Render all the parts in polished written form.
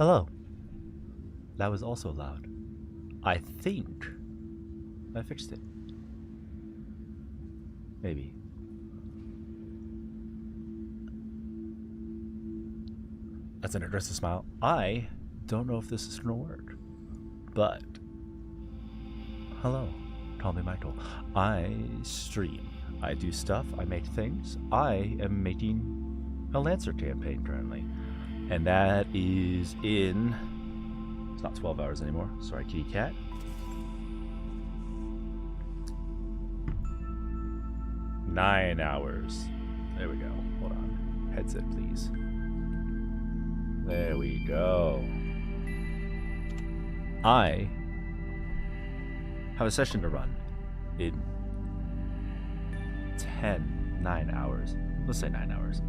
Hello. That was also loud. I think I fixed it. Maybe. That's an aggressive smile. I don't know if this is gonna work, but hello, call me Michael. I stream. I do stuff. I make things. I am making a Lancer campaign currently, and that is in. It's not 12 hours anymore. Sorry, kitty cat. Nine hours. There we go. Hold on. Headset, please. There we go. I have a session to run in 9 hours. Let's say 9 hours.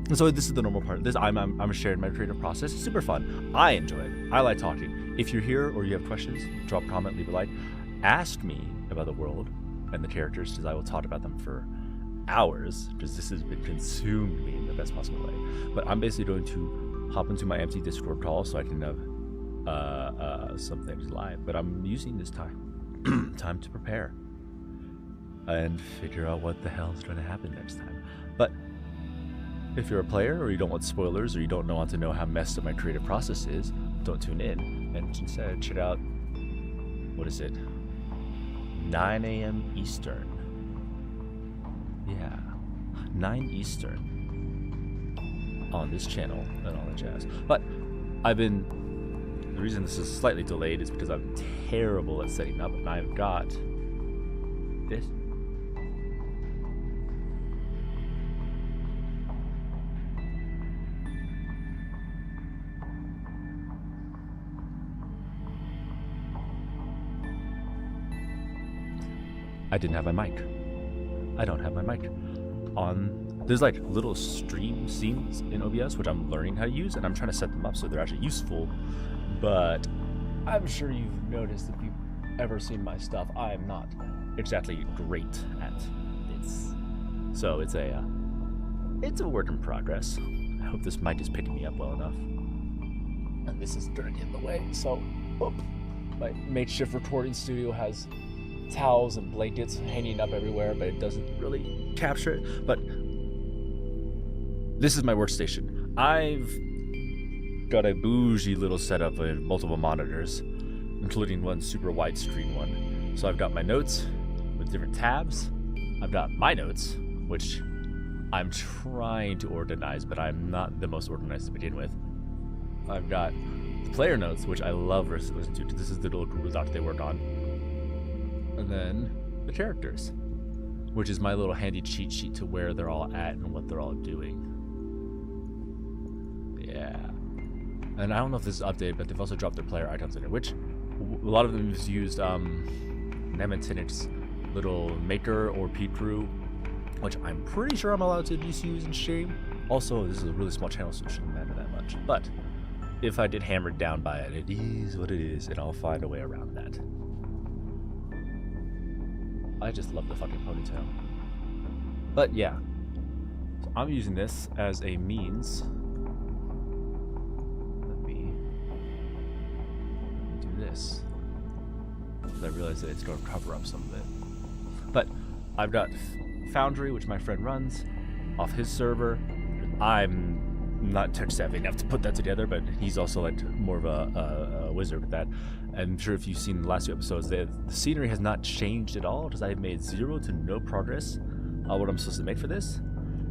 And so this is the normal part. This I'm sharing my creative process. It's super fun. I enjoy it. I like talking. If you're here or you have questions, drop a comment, leave a like. Ask me about the world and the characters, because I will talk about them for hours, because this has been consumed me in the best possible way. But I'm basically going to hop into my empty Discord call so I can have some things live. But I'm using this time to prepare and figure out what the hell is going to happen next time. But if you're a player, or you don't want spoilers, or you don't want to know how messed up my creative process is, don't tune in, and instead check out, what is it, 9 a.m. Eastern. Yeah, 9 Eastern on this channel and all that jazz. But the reason this is slightly delayed is because I'm terrible at setting up, and I've got this. I didn't have my mic. I don't have my mic on. There's like little stream scenes in OBS, which I'm learning how to use, and I'm trying to set them up so they're actually useful. But I'm sure you've noticed, if you've ever seen my stuff, I am not exactly great at this. So it's a work in progress. I hope this mic is picking me up well enough. And this is dirty in the way, so my makeshift recording studio has towels and blankets hanging up everywhere, but it doesn't really capture it. But this is my workstation. I've got a bougie little setup with multiple monitors, including one super widescreen one. So I've got my notes with different tabs. I've got my notes, which I'm trying to organize, but I'm not the most organized to begin with. I've got the player notes, which I love listening to. This is the little Google Doc they work on. And then the characters, which is my little handy cheat sheet to where they're all at and what they're all doing. Yeah. And I don't know if this is updated, but they've also dropped their player icons in it, which a lot of them have used Nemetinic's little maker or P crew, which I'm pretty sure I'm allowed to just use in stream. Also, this is a really small channel, so it shouldn't matter that much. But if I get hammered down by it, it is what it is, and I'll find a way around that. I just love the fucking ponytail. But yeah, so I'm using this as a means. Let me do this, because I realize that it's going to cover up some of it. But I've got Foundry, which my friend runs off his server. I'm not tech savvy enough to put that together, but he's also like more of a wizard with that. I'm sure if you've seen the last 2 episodes, the scenery has not changed at all, because I've made 0 to no progress on what I'm supposed to make for this,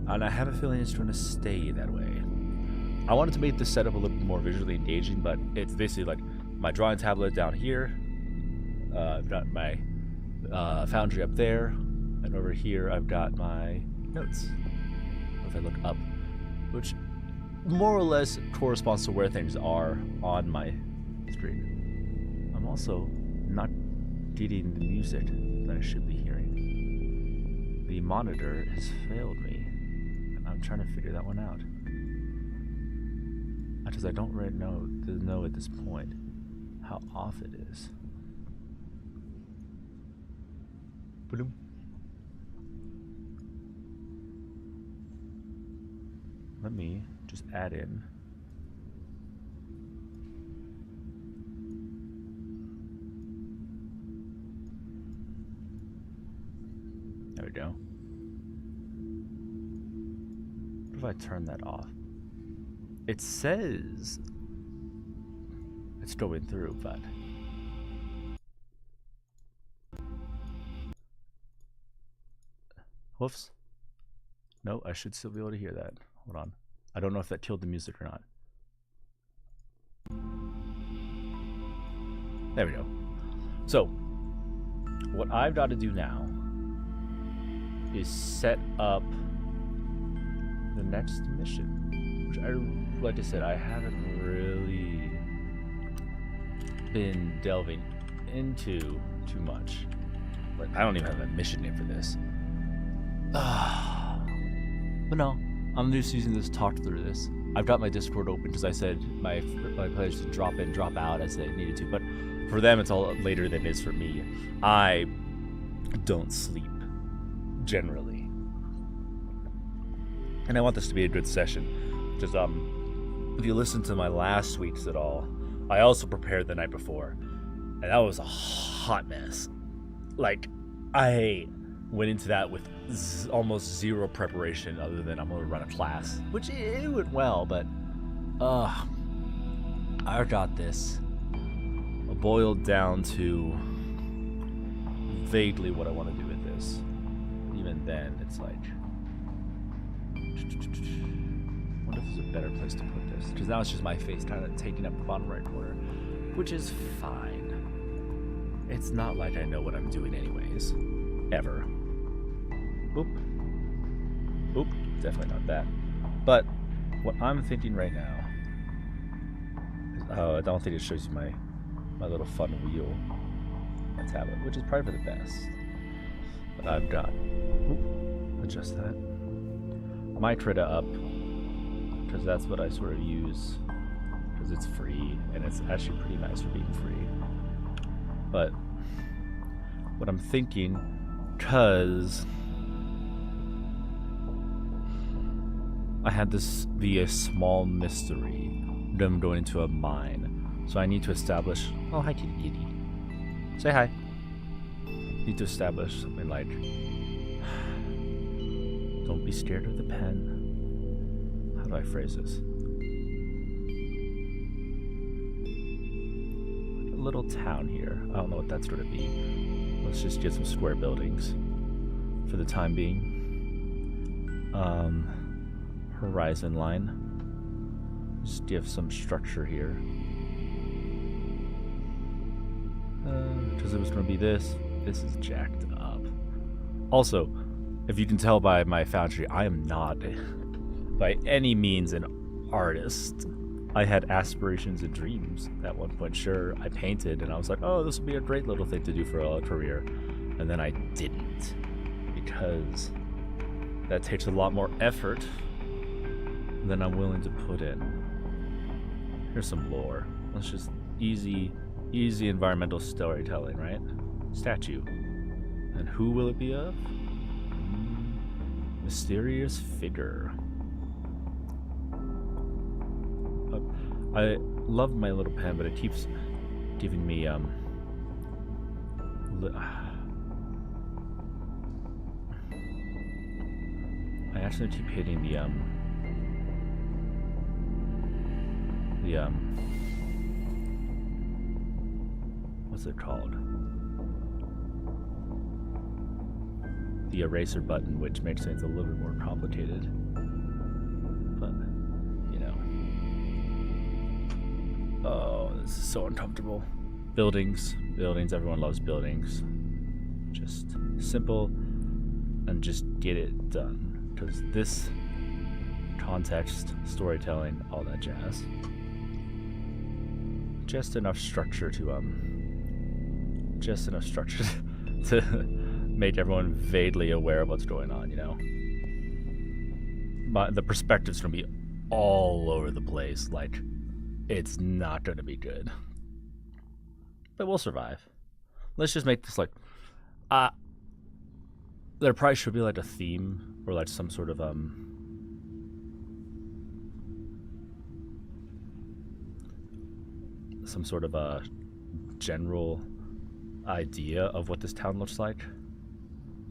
and I have a feeling it's going to stay that way. I wanted to make this setup a little bit more visually engaging, but it's basically like my drawing tablet down here. I've got my Foundry up there, and over here I've got my notes. If I look up, which more or less corresponds to where things are on my screen. I'm also not getting the music that I should be hearing. The monitor has failed me, and I'm trying to figure that one out. Because I don't really know at this point how off it is. let me just add in. There we go. What if I turn that off? It says it's going through, but whoops. No, I should still be able to hear that. Hold on. I don't know if that killed the music or not. There we go. So, what I've got to do now is set up the next mission, which like I said, I haven't really been delving into too much. Like, I don't even have a mission name for this. But no, I'm just using this to talk through this. I've got my Discord open because I said my players to drop in, drop out as they needed to. But for them, it's all later than it is for me. I don't sleep, generally. And I want this to be a good session. Because if you listen to my last week's at all, I also prepared the night before. And that was a hot mess. Like, I went into that with almost zero preparation other than I'm going to run a class. Which it went well, but I got this boiled down to vaguely what I want to do with this. Even then, it's like, I wonder if there's a better place to put this. Because now it's just my face kind of taking up the bottom right corner, which is fine. It's not like I know what I'm doing anyways. Ever. Oop. Oop. Definitely not that. But what I'm thinking right now is, I don't think it shows you my little fun wheel, my tablet, which is probably for the best. But I've got, adjust that, my Krita up, because that's what I sort of use, because it's free, and it's actually pretty nice for being free. But what I'm thinking, because I had this be a small mystery, them going into a mine. So I need to establish, oh, hi kitty kitty. Say hi. Need to establish something like, don't be scared of the pen. How do I phrase this? A little town here. I don't know what that's going to be. Let's just get some square buildings for the time being. Horizon line. Just give some structure here. Because it was going to be this. This is jacked up. Also, if you can tell by my foundry, I am not by any means an artist. I had aspirations and dreams at one point. Sure, I painted and I was like, oh, this would be a great little thing to do for a career. And then I didn't. Because that takes a lot more effort than I'm willing to put in. Here's some lore. Let's just easy environmental storytelling, right? Statue. And who will it be of? Mysterious figure. I love my little pen, but it keeps giving me I actually keep hitting the what's it called? The eraser button, which makes things a little bit more complicated. But, you know. Oh, this is so uncomfortable. Buildings, everyone loves buildings. Just simple and just get it done. Because this context, storytelling, all that jazz. Just enough structure to to make everyone vaguely aware of what's going on, you know? But the perspective's gonna be all over the place, like, it's not gonna be good. But we'll survive. Let's just make this like, there probably should be like a theme, or like some sort of, some sort of a general idea of what this town looks like.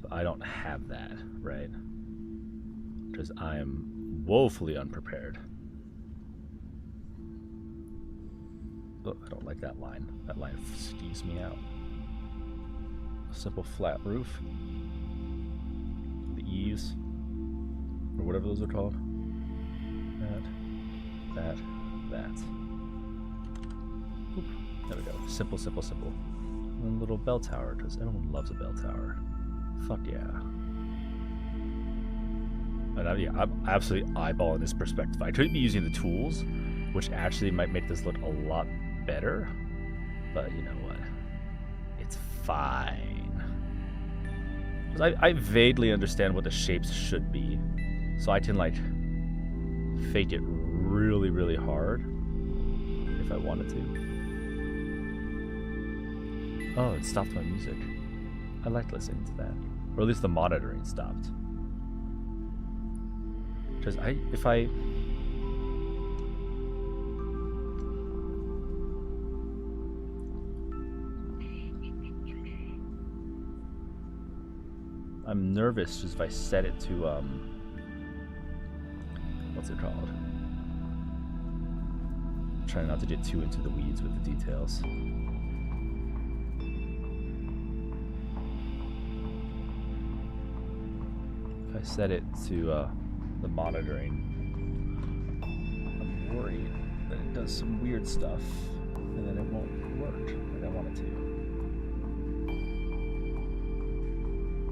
But I don't have that, right? Because I am woefully unprepared. Oh, I don't like that line. That line skews me out. A simple flat roof. The eaves, or whatever those are called. That. Oop, there we go. Simple, simple, simple. And a little bell tower, because everyone loves a bell tower. Fuck yeah. And yeah, I'm absolutely eyeballing this perspective. I could be using the tools, which actually might make this look a lot better. But you know what? It's fine. I vaguely understand what the shapes should be. So I can, like, fake it really, really hard if I wanted to. Oh, it stopped my music. I like listening to that. Or at least the monitoring stopped. Because I'm nervous just if I set it to, what's it called? I'm trying not to get too into the weeds with the details. If I set it to the monitoring, I'm worried that it does some weird stuff and then it won't work like I want it to.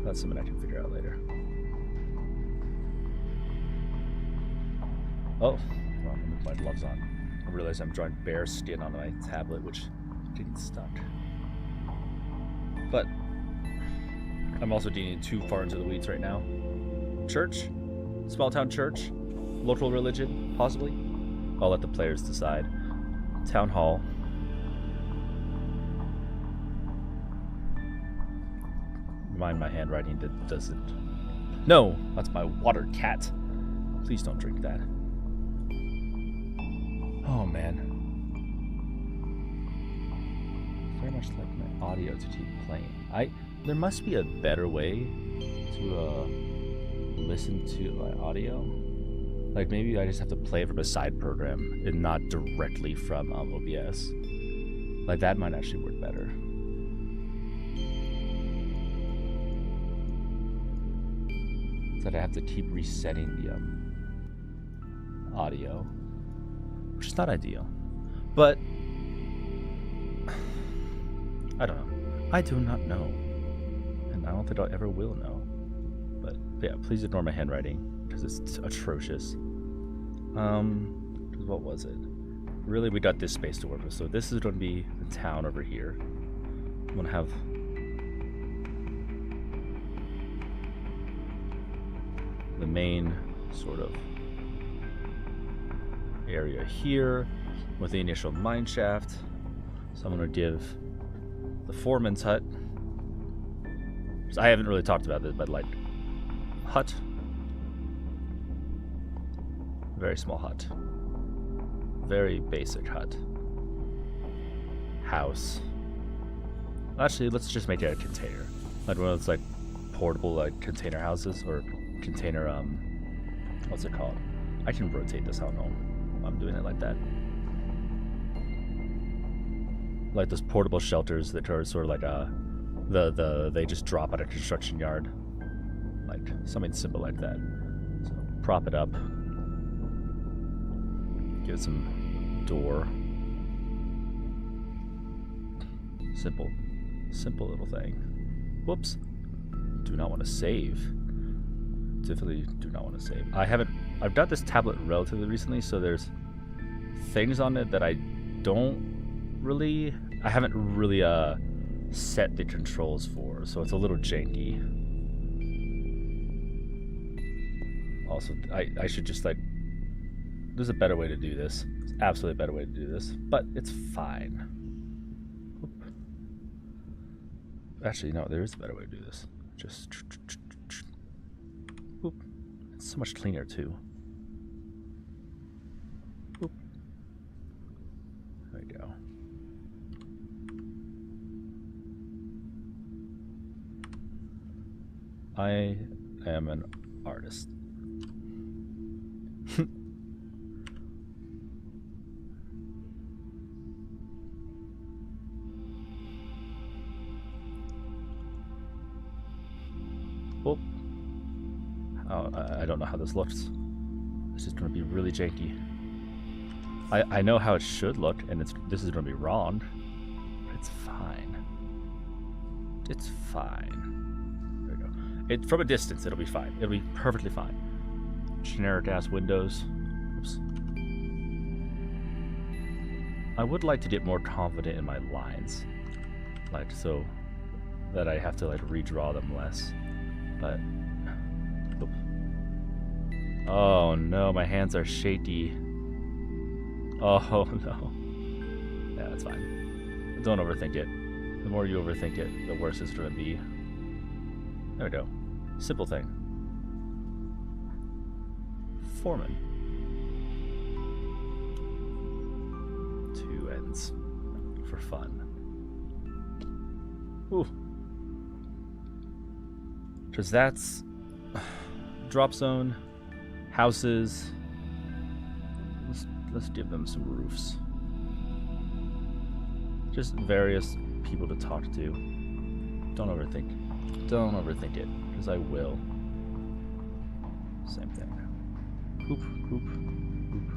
That's something I can figure out later. Oh, well, I'm gonna put my gloves on. I realize I'm drawing bear skin on my tablet, which is getting stuck. But I'm also getting too far into the weeds right now. Church? Small town church? Local religion? Possibly? I'll let the players decide. Town hall. Mind my handwriting that doesn't. No! That's my water cat. Please don't drink that. Oh man. Very much like my audio to keep playing. There must be a better way to listen to my audio. Like maybe I just have to play it from a side program and not directly from OBS. Like that might actually work better. That I have to keep resetting the audio, which is not ideal, but I don't know. I do not know, and I don't think I ever will know. But yeah, please ignore my handwriting because it's atrocious. What was it? Really, we got this space to work with. So this is going to be the town over here. I'm gonna have the main sort of area here with the initial mine shaft. So I'm going to give the foreman's hut. So I haven't really talked about this, but like hut. Very small hut. Very basic hut. House. Actually, let's just make it a container. Like one of those like portable like container houses or container, what's it called? I can rotate this, I don't know. I'm doing it like that. Like those portable shelters that are sort of like they just drop at a construction yard. Like something simple like that. So prop it up. Give it some door. Simple little thing. Whoops. Do not want to save. Definitely do not want to save. I've got this tablet relatively recently, so there's things on it that I haven't really set the controls for, so it's a little janky. Also, I should just like, there's a better way to do this. There's absolutely a better way to do this, but it's fine. Oop. Actually, no, there is a better way to do this. Just Oop. It's so much cleaner too. Oop. There we go. I am an artist. Oh. Oh, I don't know how this looks. This is going to be really janky. I know how it should look, and this is going to be wrong, but it's fine. It's fine. There we go. From a distance, it'll be fine. It'll be perfectly fine. Generic ass windows. Oops. I would like to get more confident in my lines, like so that I have to like redraw them less. But oops. Oh no, my hands are shaky. Oh no. Yeah, that's fine. Don't overthink it. The more you overthink it, the worse it's going to be. There we go. Simple thing. Foreman. 2 ends. For fun. Ooh. Because that's drop zone, houses. Let's give them some roofs. Just various people to talk to. Don't overthink. Don't overthink it, because I will. Same thing. Hoop, hoop, hoop.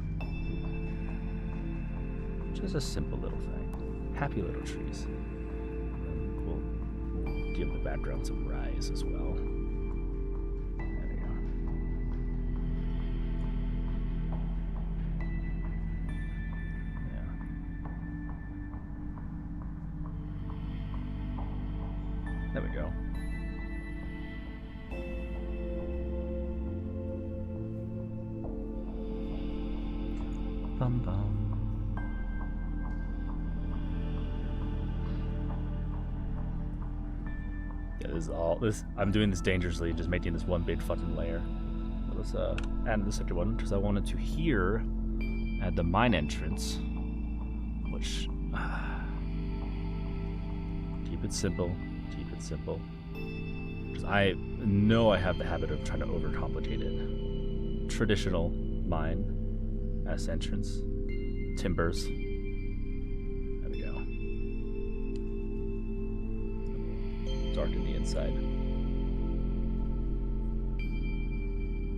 Just a simple little thing. Happy little trees. And we'll give the background some rise as well. There we go. Yeah. There we go. Bum bum. Yeah, this is all this. I'm doing this dangerously, just making this one big fucking layer. Let's add the second one because I wanted to here add the mine entrance, which keep it simple. Keep it simple. Because I know I have the habit of trying to overcomplicate it. Traditional mine. S entrance, timbers. There we go. Darken the inside.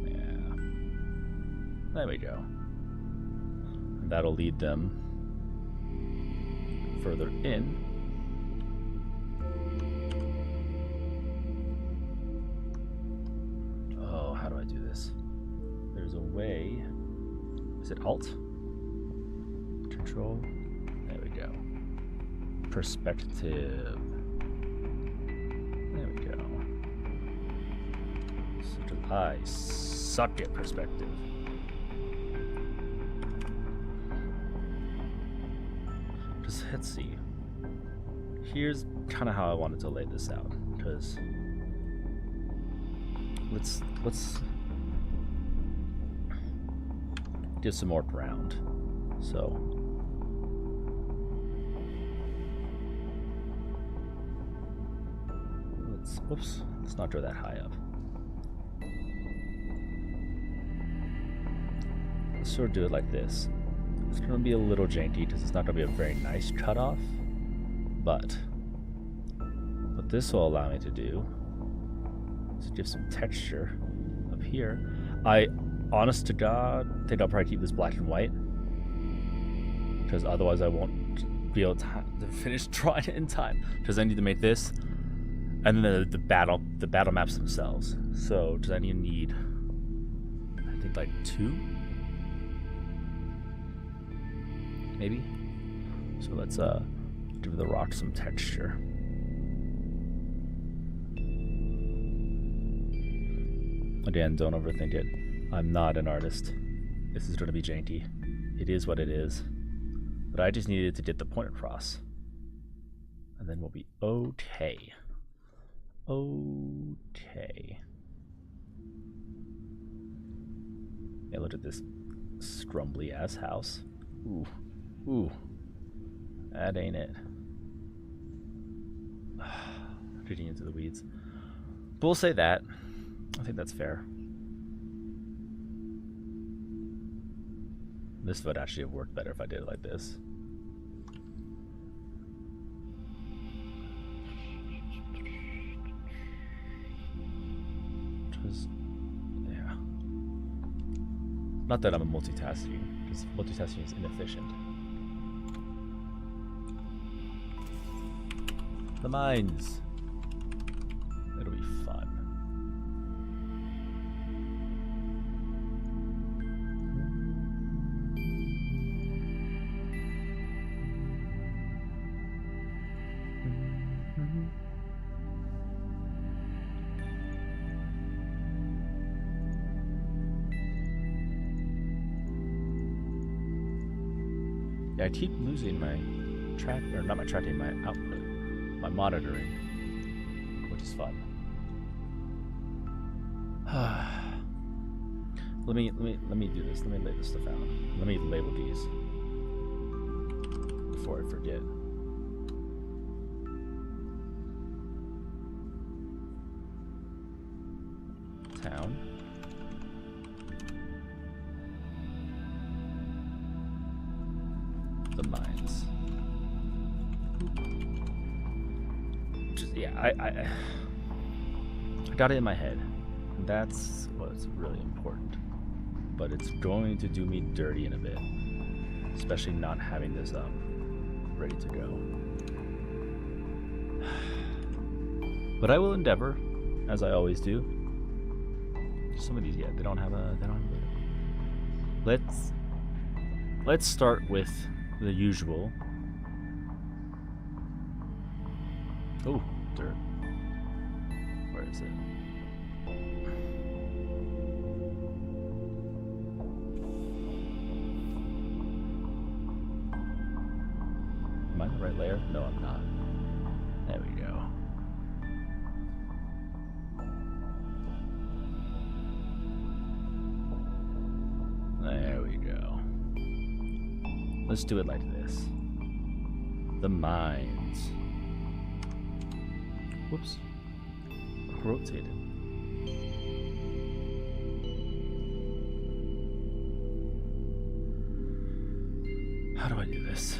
Yeah. There we go. And that'll lead them further in. Oh, how do I do this? There's a way. Is it Alt? Control? There we go. Perspective. There we go. I suck at perspective. Just let's see. Here's kind of how I wanted to lay this out, because let's give some more ground. So let's not go that high up. Let's sort of do it like this. It's going to be a little janky because it's not going to be a very nice cutoff, but what this will allow me to do is give some texture up here. Honest to God, I think I'll probably keep this black and white, because otherwise I won't be able to finish drawing it in time. Because I need to make this, and then the battle maps themselves. So does I need? I think like 2, maybe. So let's give the rock some texture. Again, don't overthink it. I'm not an artist. This is going to be janky. It is what it is. But I just needed to get the point across. And then we'll be okay. Okay. Yeah, look at this scrumbly ass house. Ooh. Ooh. That ain't it. Getting into the weeds. we'll say that. I think that's fair. This would actually have worked better if I did it like this. Just, yeah. Not that I'm a multitasking, because multitasking is inefficient. The mines. It'll be fun. Yeah, I keep losing my track, or not my tracking, my output, my monitoring, which is fun. let me do this. Let me lay this stuff out. Let me label these before I forget. Town. The mines. Just, yeah, I got it in my head. That's what's really important. But it's going to do me dirty in a bit, especially not having this ready to go. But I will endeavor, as I always do. Some of these, yeah, they don't have a. Let's start with the usual. Oh, dirt. Where is it? Am I in the right layer? No, I'm not. There we go. There we go. Let's do it like this. The mines. Whoops. Rotated. How do I do this?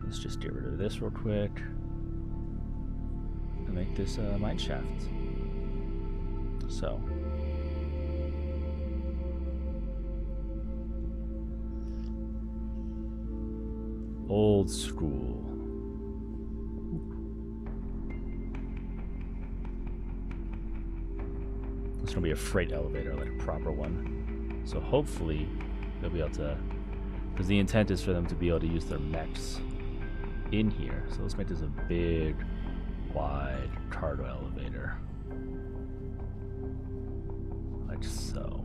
Let's just get rid of this real quick and make this mine shaft. So. Old school. It's gonna be a freight elevator, like a proper one. So hopefully they'll be able to, because the intent is for them to be able to use their mechs in here. So let's make this a big, wide cargo elevator. Like so.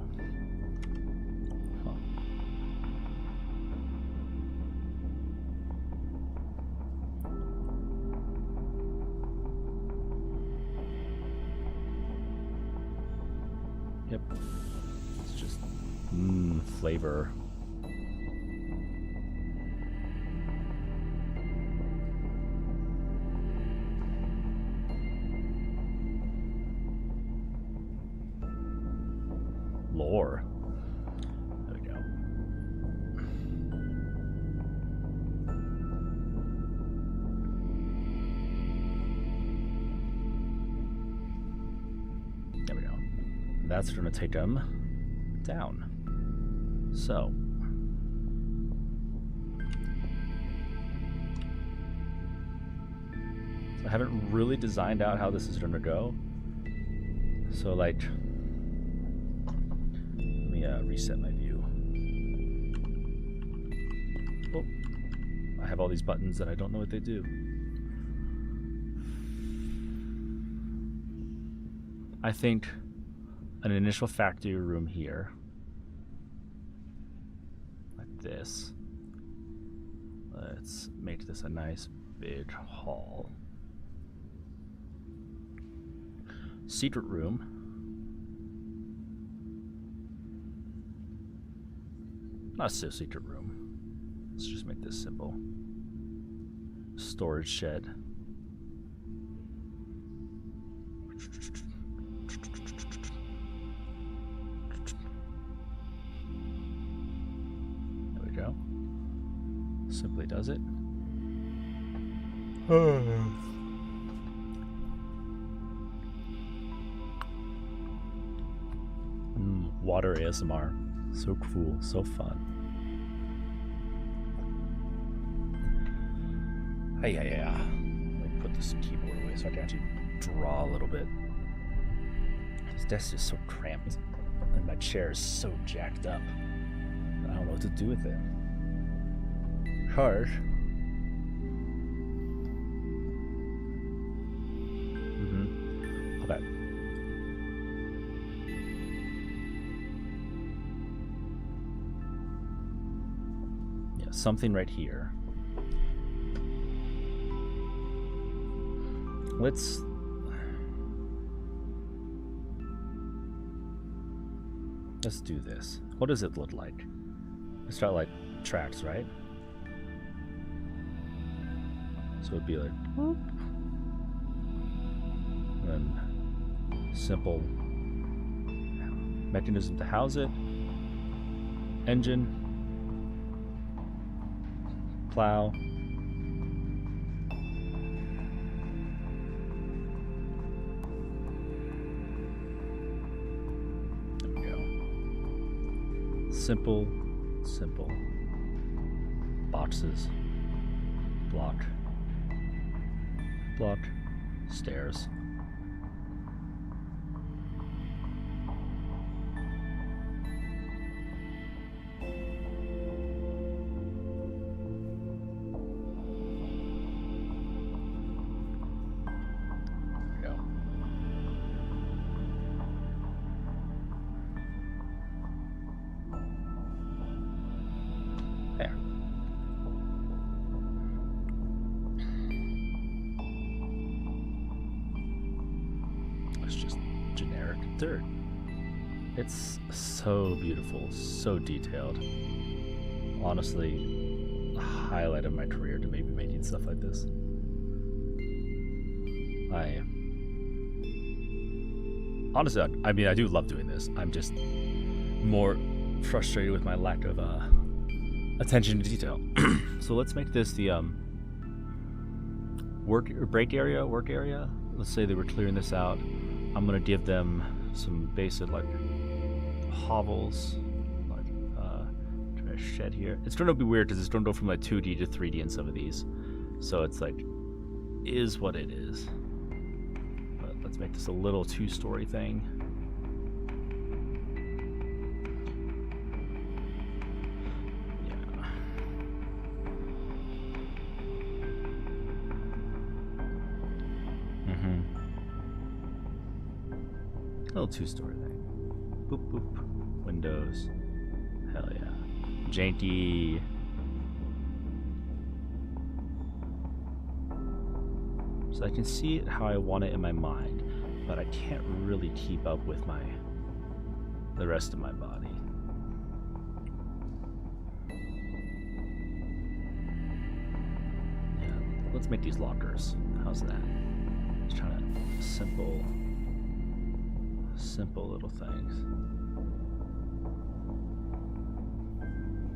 Yep. It's just flavor. Lore. There we go. There we go. That's going to take them down. So. I haven't really designed out how this is going to go. So, like, let me reset my view. Oh, I have all these buttons that I don't know what they do. I think an initial factory room here, like this. Let's make this a nice big hall. Secret room. Not associate a room. Let's just make this simple. Storage shed. There we go. Simply does it. Water ASMR. So cool, so fun. Hey, yeah. Let me put this keyboard away so I can actually draw a little bit. This desk is so cramped, and my chair is so jacked up. I don't know what to do with it. Hard. Okay. Yeah, something right here. Let's do this. What does it look like? Let's start like tracks, right? So it'd be like whoop. And simple mechanism to house it. Engine. Plow. Simple. Boxes. Block. Stairs. Dirt. It's so beautiful, so detailed. Honestly, a highlight of my career to maybe making stuff like this. I mean, I do love doing this. I'm just more frustrated with my lack of attention to detail. So let's make this the work area. Let's say they were clearing this out. I'm gonna give them some basic like hovels, like try a shed here. It's gonna be weird because it's gonna go from like 2D to 3D in some of these, so it's like is what it is. But let's make this a little 2-story thing. Little 2-story thing. Boop boop. Windows. Hell yeah. Janky. So I can see it how I want it in my mind, but I can't really keep up with the rest of my body. Yeah, let's make these lockers. How's that? Just trying to simple little things.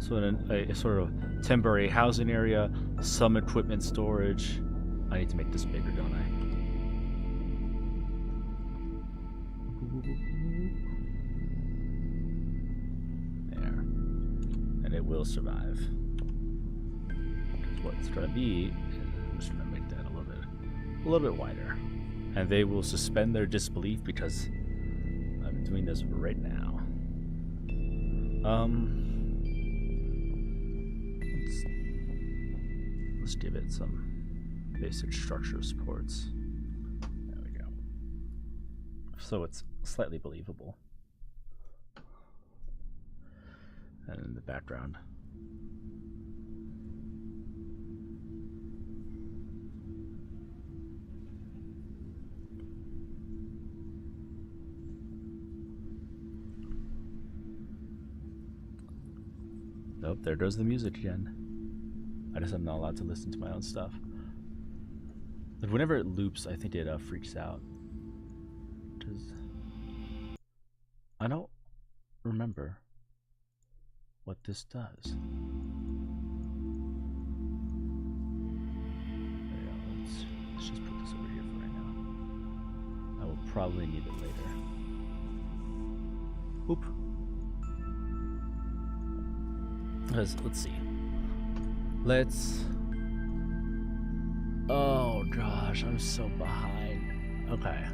So in a sort of temporary housing area, some equipment storage. I need to make this bigger, don't I? There. And it will survive. Because what it's going to be, I'm just going to make that a little bit wider. And they will suspend their disbelief because I'm doing this right now. Let's give it some basic structure supports. There we go. So it's slightly believable. And in the background. Oh, there goes the music again. I guess I'm not allowed to listen to my own stuff. But whenever it loops, I think it freaks out. Because I don't remember what this does. There we go. Let's just put this over here for right now. I will probably need it later. Oop. Let's see. Oh gosh, I'm so behind. Okay.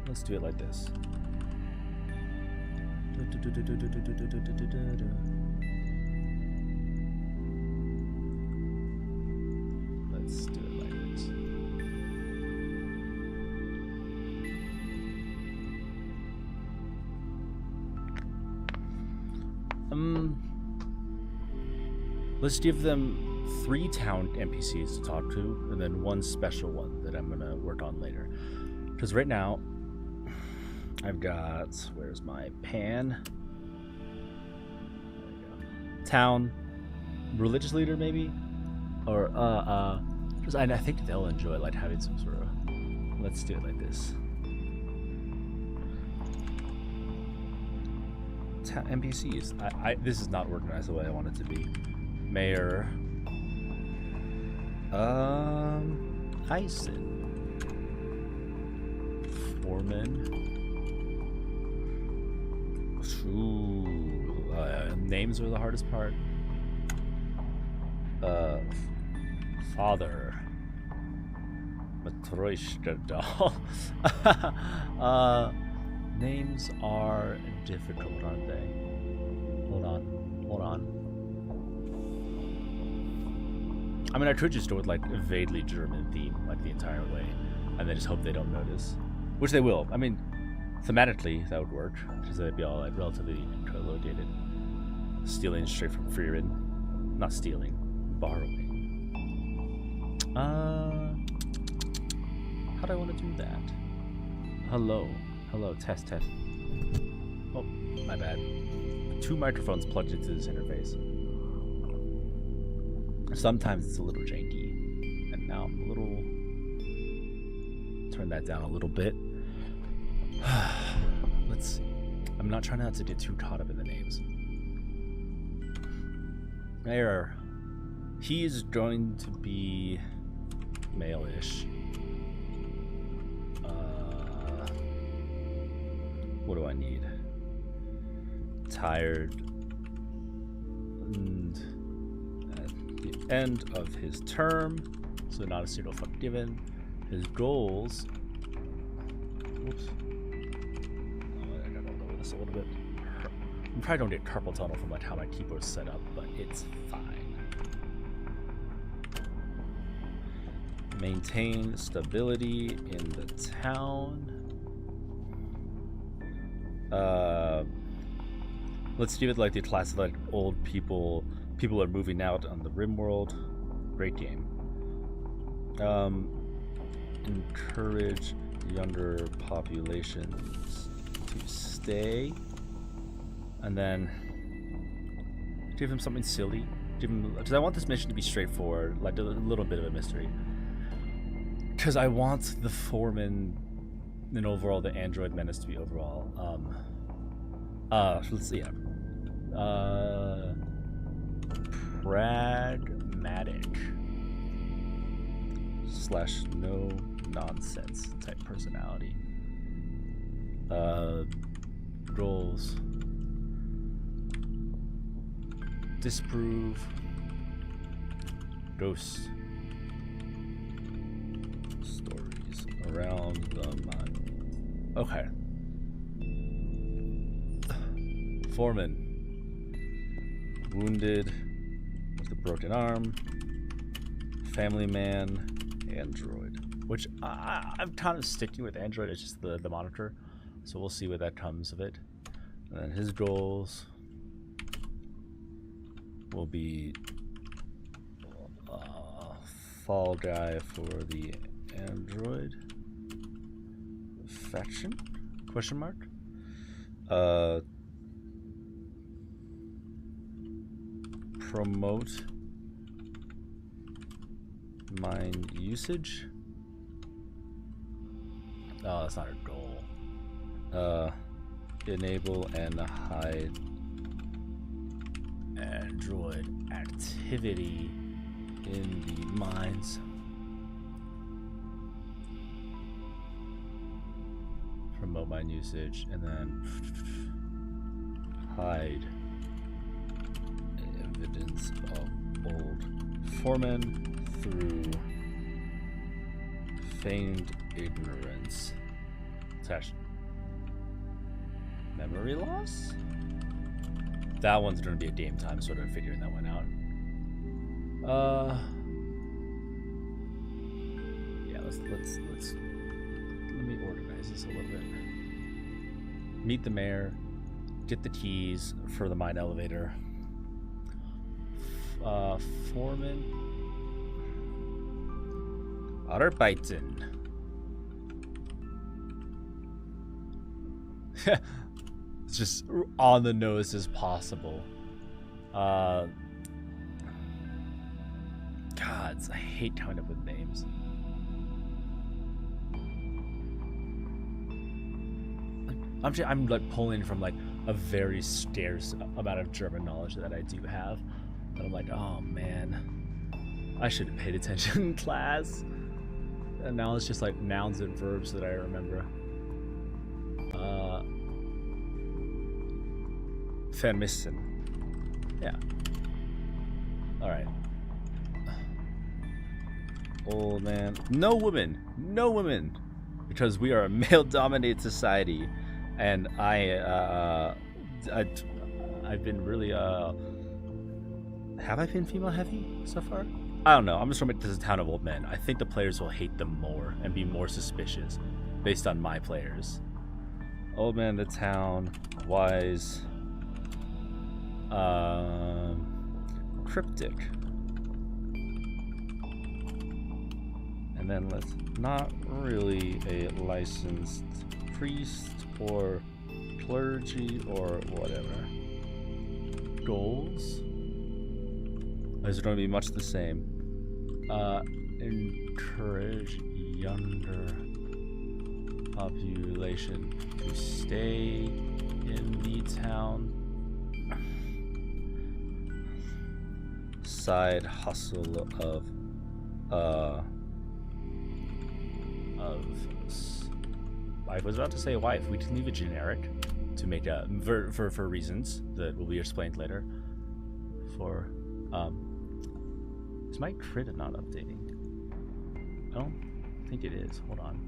Let's do it like this. Let's do it like this. Let's give them 3 town NPCs to talk to, and then 1 special one that I'm gonna work on later. Because right now, I've got, where's my pan? There we go. Town, religious leader maybe? Or, just, I think they'll enjoy like having some sort of, let's do it like this. NPCs, this is not organized the way I want it to be. Mayor, Hyson, Foreman. Ooh, names are the hardest part. Father, Matryoshka doll. Names are difficult, aren't they? Hold on. I mean, I could just go with like a vaguely German theme, like the entire way, and then just hope they don't notice, which they will. I mean, thematically that would work, because they'd be all like relatively co-located. Stealing straight from Freerin, not stealing, borrowing. How do I want to do that? Hello, test. Oh, my bad. 2 microphones plugged into this interface. Sometimes it's a little janky, and now I'm a little. Turn that down a little bit. Let's see. I'm not trying not to get too caught up in the names. There. He is going to be male-ish. What do I need? Tired. And at the end of his term, so not a single fuck given. His goals. Whoops. Oh, I gotta lower this a little bit. I'm probably don't get carpal tunnel from like how my keyboard's set up, but it's fine. Maintain stability in the town. Let's give it like the classic like old people. People are moving out on the RimWorld. Great game. Encourage younger populations to stay, and then give him something silly. Give him, because I want this mission to be straightforward, like a little bit of a mystery. Because I want the foreman and overall the android menace to be overall let's see, pragmatic / no nonsense type personality. Goals: disprove, ghosts, stories around the mind. Okay. Foreman, wounded with a broken arm, family man, android. Which I'm kind of sticking with android. It's just the monitor, so we'll see what that comes of it. And then his goals will be fall guy for the android faction? Question mark. promote mine usage. Oh, that's not a goal. Enable and hide Android activity in the mines. Promote mine usage and then hide evidence of old foremen through feigned ignorance. Slash memory loss? That one's gonna be a game time sort of figuring that one out. Yeah, let's let me organize this a little bit. Meet the mayor, get the keys for the mine elevator. Foreman Arbeiten. It's just on the nose as possible. Gods, I hate coming up with names. I'm like pulling from like a very scarce amount of German knowledge that I do have. And I'm like, oh man, I should have paid attention in class. And now it's just like nouns and verbs that I remember. Vermissen. Yeah. Alright. Old man. No women! No women! Because we are a male-dominated society. And I've been really, have I been female heavy so far? I don't know. I'm just gonna make this a town of old men. I think the players will hate them more and be more suspicious based on my players. Old man, the town, wise, cryptic. And then let's not really a licensed priest or clergy or whatever. Goals? Is it going to be much the same? Encourage younger population to stay in the town. Side hustle of I was about to say wife. We can leave it generic to make a for reasons that will be explained later. For is my crit not updating? I don't think it is. Hold on.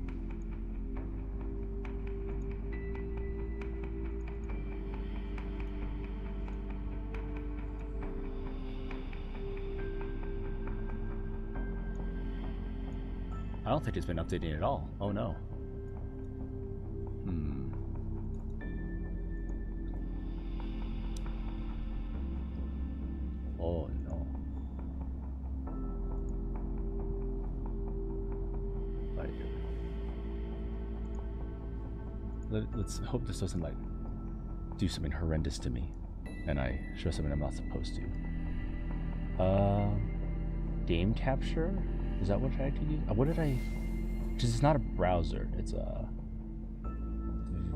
I don't think it's been updating at all. Oh no. Oh no. Let's hope this doesn't like do something horrendous to me and I show something I'm not supposed to. Game capture? Is that what I could use? What did I... Because it's not a browser. It's a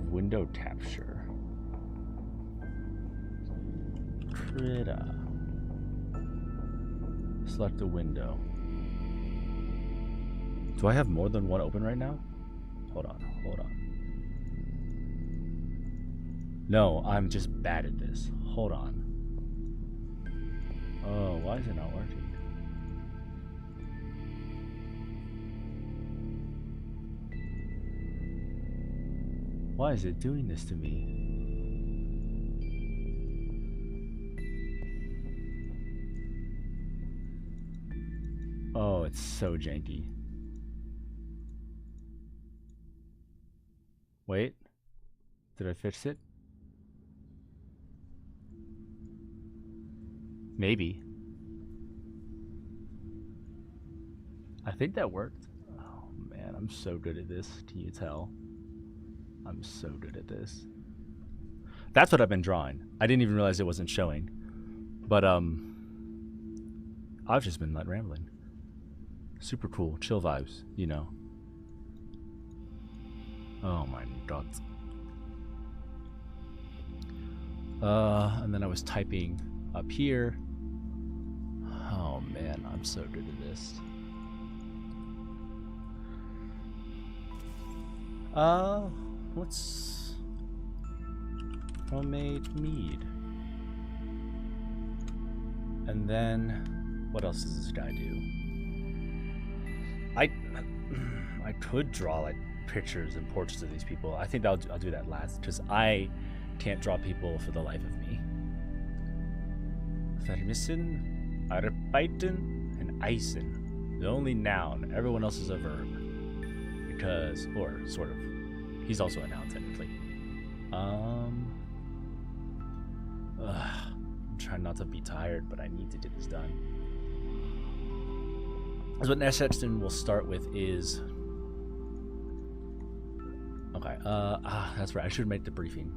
window capture. Krita. Select a window. Do I have more than one open right now? Hold on. No, I'm just bad at this. Hold on. Oh, why is it not working? Why is it doing this to me? Oh, it's so janky. Wait. Did I fix it? Maybe. I think that worked. Oh man, I'm so good at this. Can you tell? I'm so good at this. That's what I've been drawing. I didn't even realize it wasn't showing. But I've just been like rambling. Super cool, chill vibes, you know. Oh my god. And then I was typing up here. Oh man, I'm so good at this. What's homemade mead? And then what else does this guy do? I could draw like pictures and portraits of these people. I think I'll do that last because I can't draw people for the life of me. Vermissen, arbeiten, and eisen. The only noun. Everyone else is a verb. Because, or sort of. He's also a noun technically. I'm trying not to be tired, but I need to get this done. So what next section we'll start with is... Okay, that's right, I should make the briefing.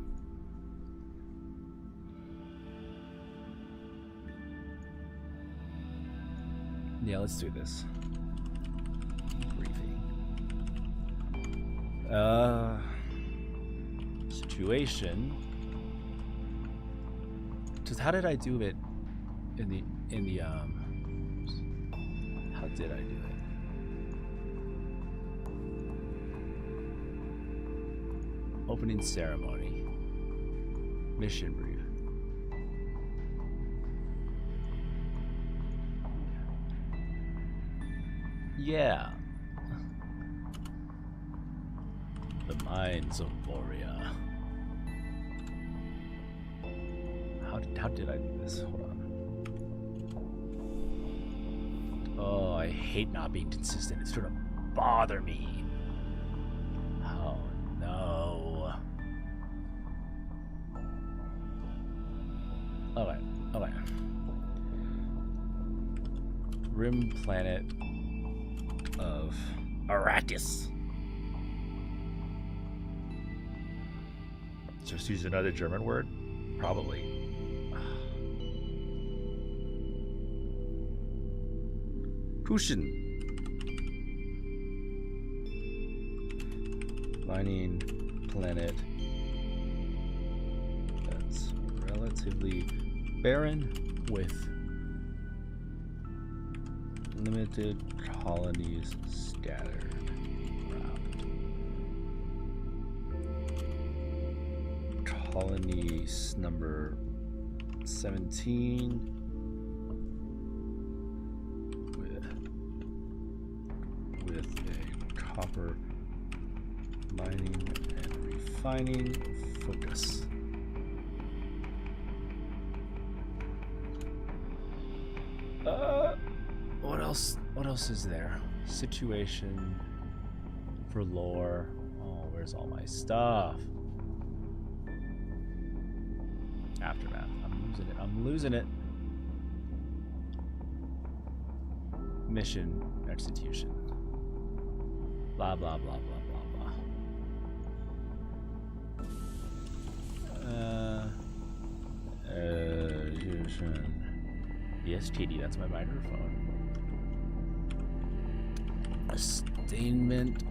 Yeah, let's do this. Briefing. Situation. Just how did I do it in the how did I do it? Opening ceremony. Mission brief. Yeah. The mines of Borea. How did I do this? Hold on. Oh, I hate not being consistent. It's gonna bother me. Oh no. Okay. Rim planet of Arrakis. Just use another German word? Probably. Kushin. Mining planet that's relatively barren with limited colonies scattered around. Colony number 17 with a copper mining and refining focus. What else is there? Situation for lore. Oh, where's all my stuff? Aftermath. I'm losing it. Mission execution. Blah blah blah blah blah blah. Yes, Katie, that's my microphone. A statement.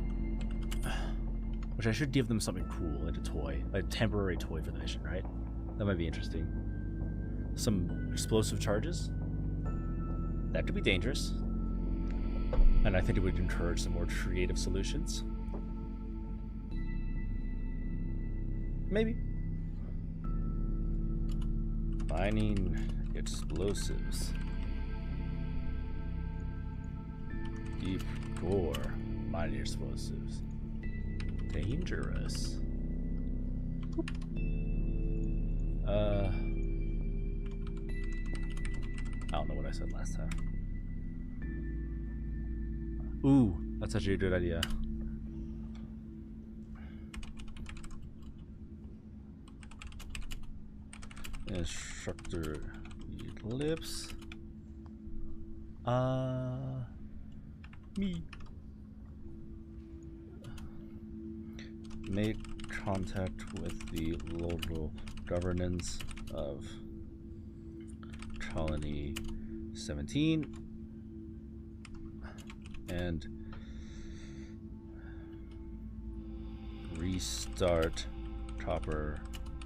Which I should give them something cool, like a toy, like a temporary toy for the mission, right? That might be interesting. Some explosive charges. That could be dangerous. And I think it would encourage some more creative solutions. Maybe. Mining explosives. Deep core mining explosives. Dangerous. I don't know what I said last time. Ooh, that's actually a good idea. Instructor Eclipse. Me. Make contact with the local governance of Colony 17 and restart copper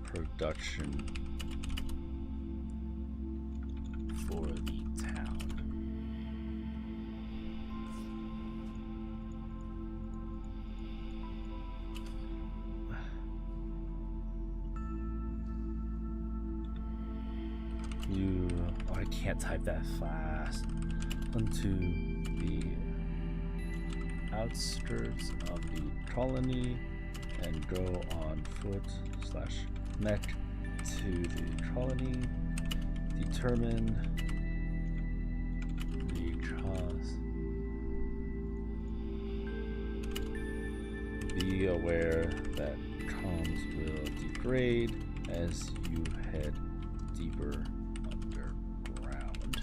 production for the town. I can't type that fast. Onto the outskirts of the colony and go on foot / mech to the colony. Determine the cause. Be aware that comms will degrade as you head deeper underground.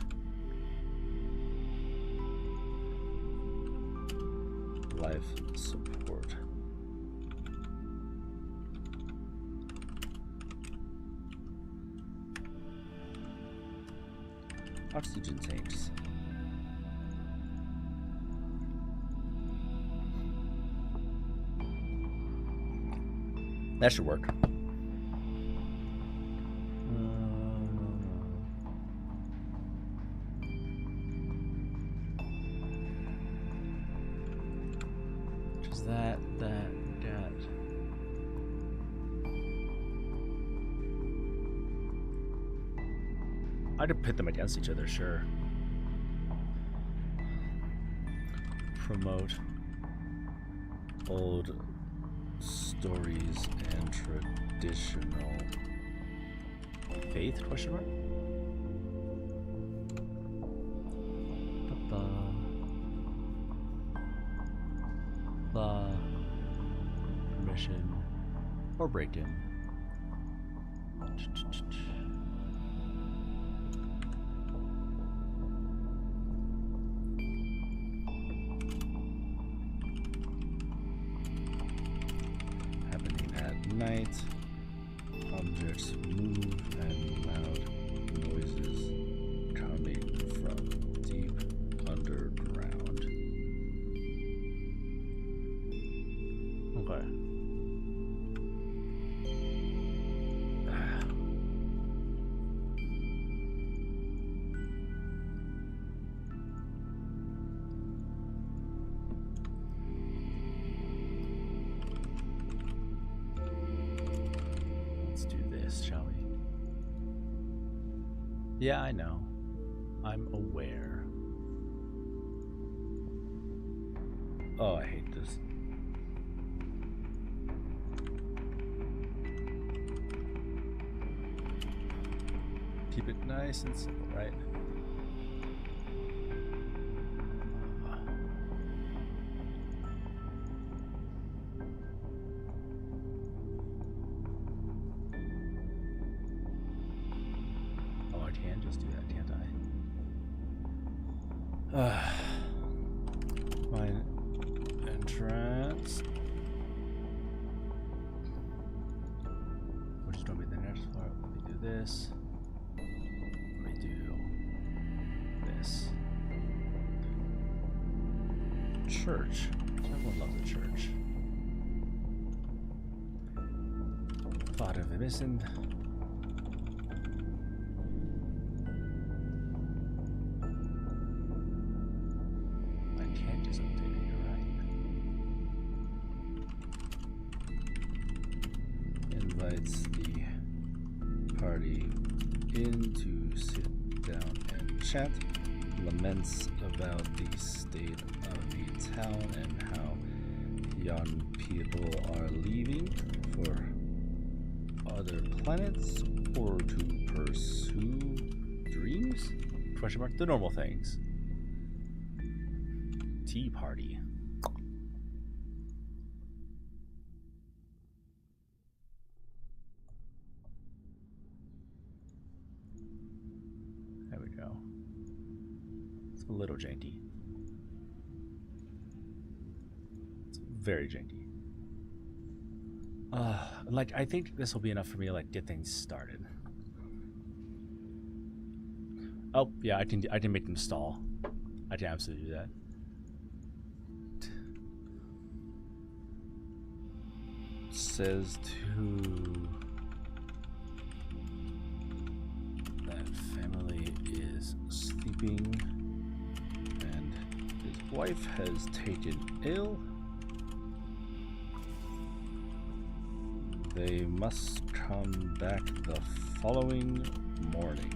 Life support. Oxygen tanks. That should work. Just that. I could pit them against each other, sure. Promote old stories and traditional faith? Question mark. Permission or break-in. Night, objects move and loud noises coming from deep underground. Okay. Shall we? Yeah, I know. I'm aware. Oh, I hate this. Keep it nice and simple, right? My entrance. We'll just don't be the next part. Let me do this. Let me do this. Church. Everyone loves a church. Thought of it missing. Invites the party in to sit down and chat, laments about the state of the town and how young people are leaving for other planets or to pursue dreams? Question mark. The normal things. Tea party. There we go. It's a little janky. It's very janky. Like, I think this will be enough for me to, like, get things started. Oh, yeah, I can make them stall. I can absolutely do that. says to that family is sleeping and his wife has taken ill. They must come back the following morning.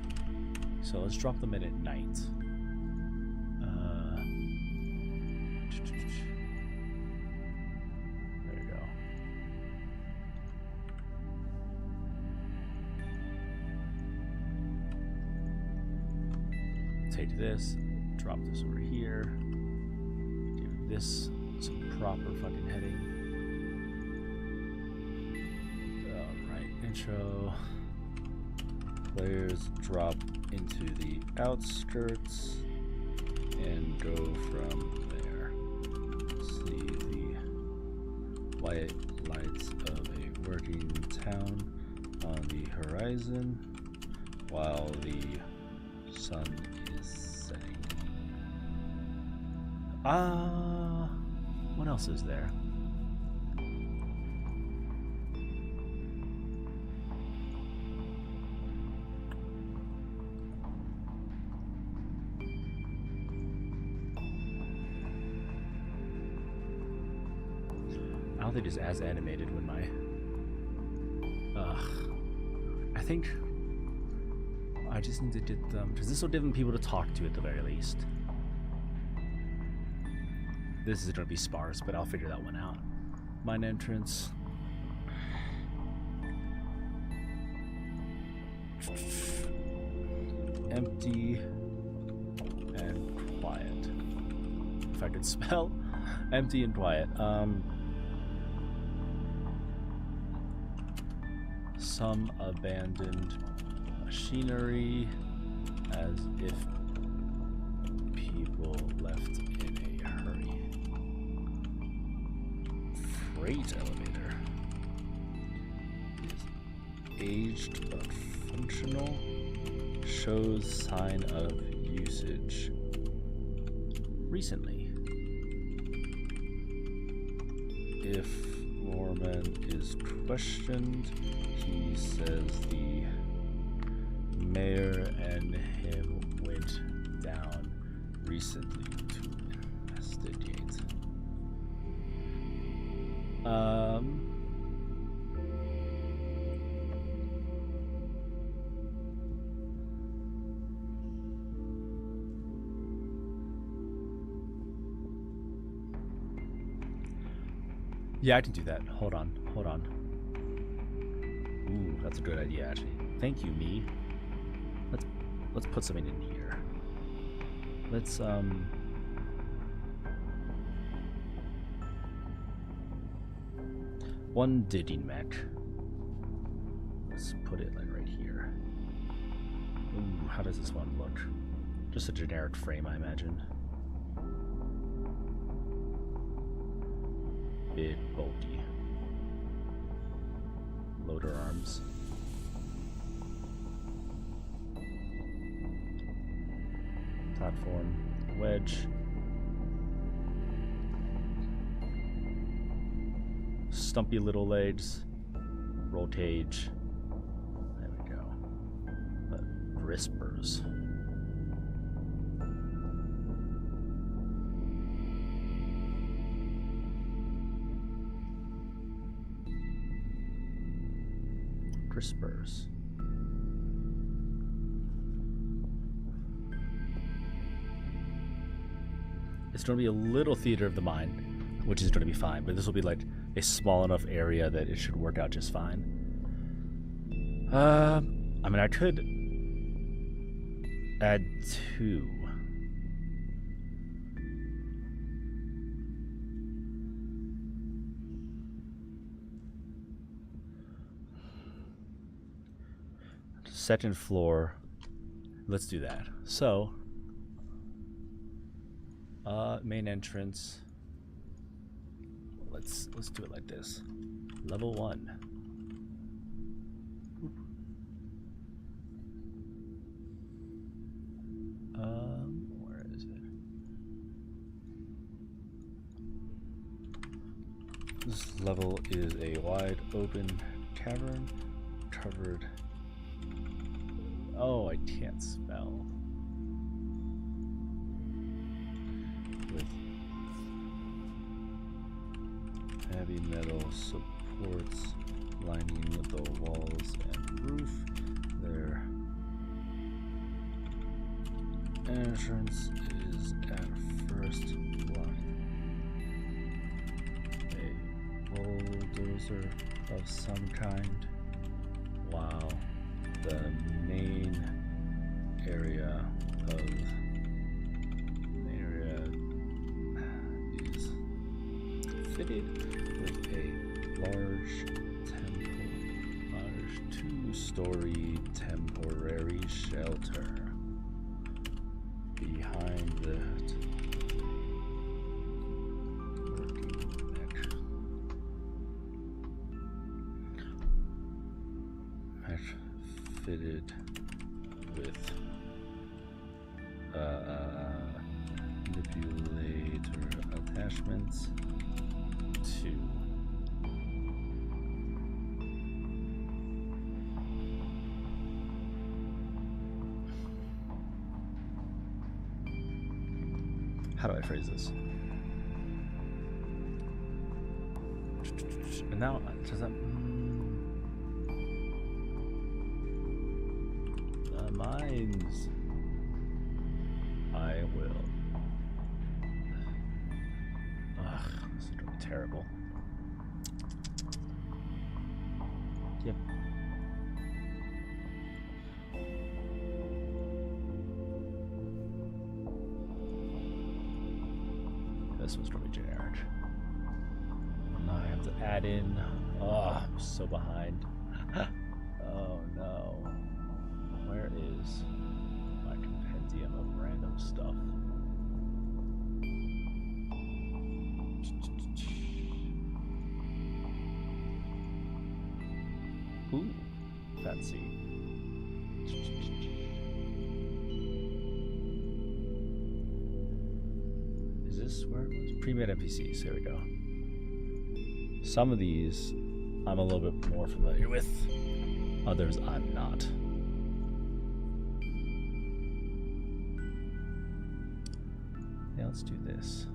So let's drop them in at night. There you go. Take this, drop this over here. Give this some proper fucking heading. Alright, intro. Players drop into the outskirts and go from there. See the white lights of a working town on the horizon while the sun is setting. What else is there? I don't think it's as animated when my I think I just need to get them, because this will give them people to talk to at the very least. This is going to be sparse, but I'll figure that one out. Mine entrance. Empty and quiet. If I could spell. Empty and quiet. Some abandoned machinery, as if people left in a hurry. Freight elevator is aged but functional. Shows sign of usage recently. If Mormon is questioned, he says the mayor and him went down recently to investigate. Yeah, I can do that. Hold on. Ooh, that's a good idea, actually. Thank you, me. Let's put something in here. Let's one digging mech. Let's put it like right here. Ooh, how does this one look? Just a generic frame, I imagine. Big, bulky. Loader arms. Platform. Wedge. Stumpy little legs. Roll cage. There we go. Grispers. Crispers. It's going to be a little theater of the mind, which is going to be fine, but this will be like a small enough area that it should work out just fine. I mean, I could add 2. Second floor. Let's do that. So, main entrance. Let's do it like this. Level 1. Where is it? This level is a wide open cavern covered. Oh, I can't spell. With heavy metal supports lining the walls and roof. Their entrance is at first blind. A bulldozer of some kind. Wow. The main area is fitted with a large two-story temporary shelter. Behind that working mech fitted with manipulator attachments to how do I phrase this? And now does that mines? I will. Ugh, this is gonna be terrible. Yep. This one's gonna be generic. Now I have to add in. Oh, I'm so behind. Oh no. Where is my compendium of random stuff? Ooh, fancy. Is this where it was? Pre-made NPCs, here we go. Some of these I'm a little bit more familiar with, others I'm not. Yeah, let's do this.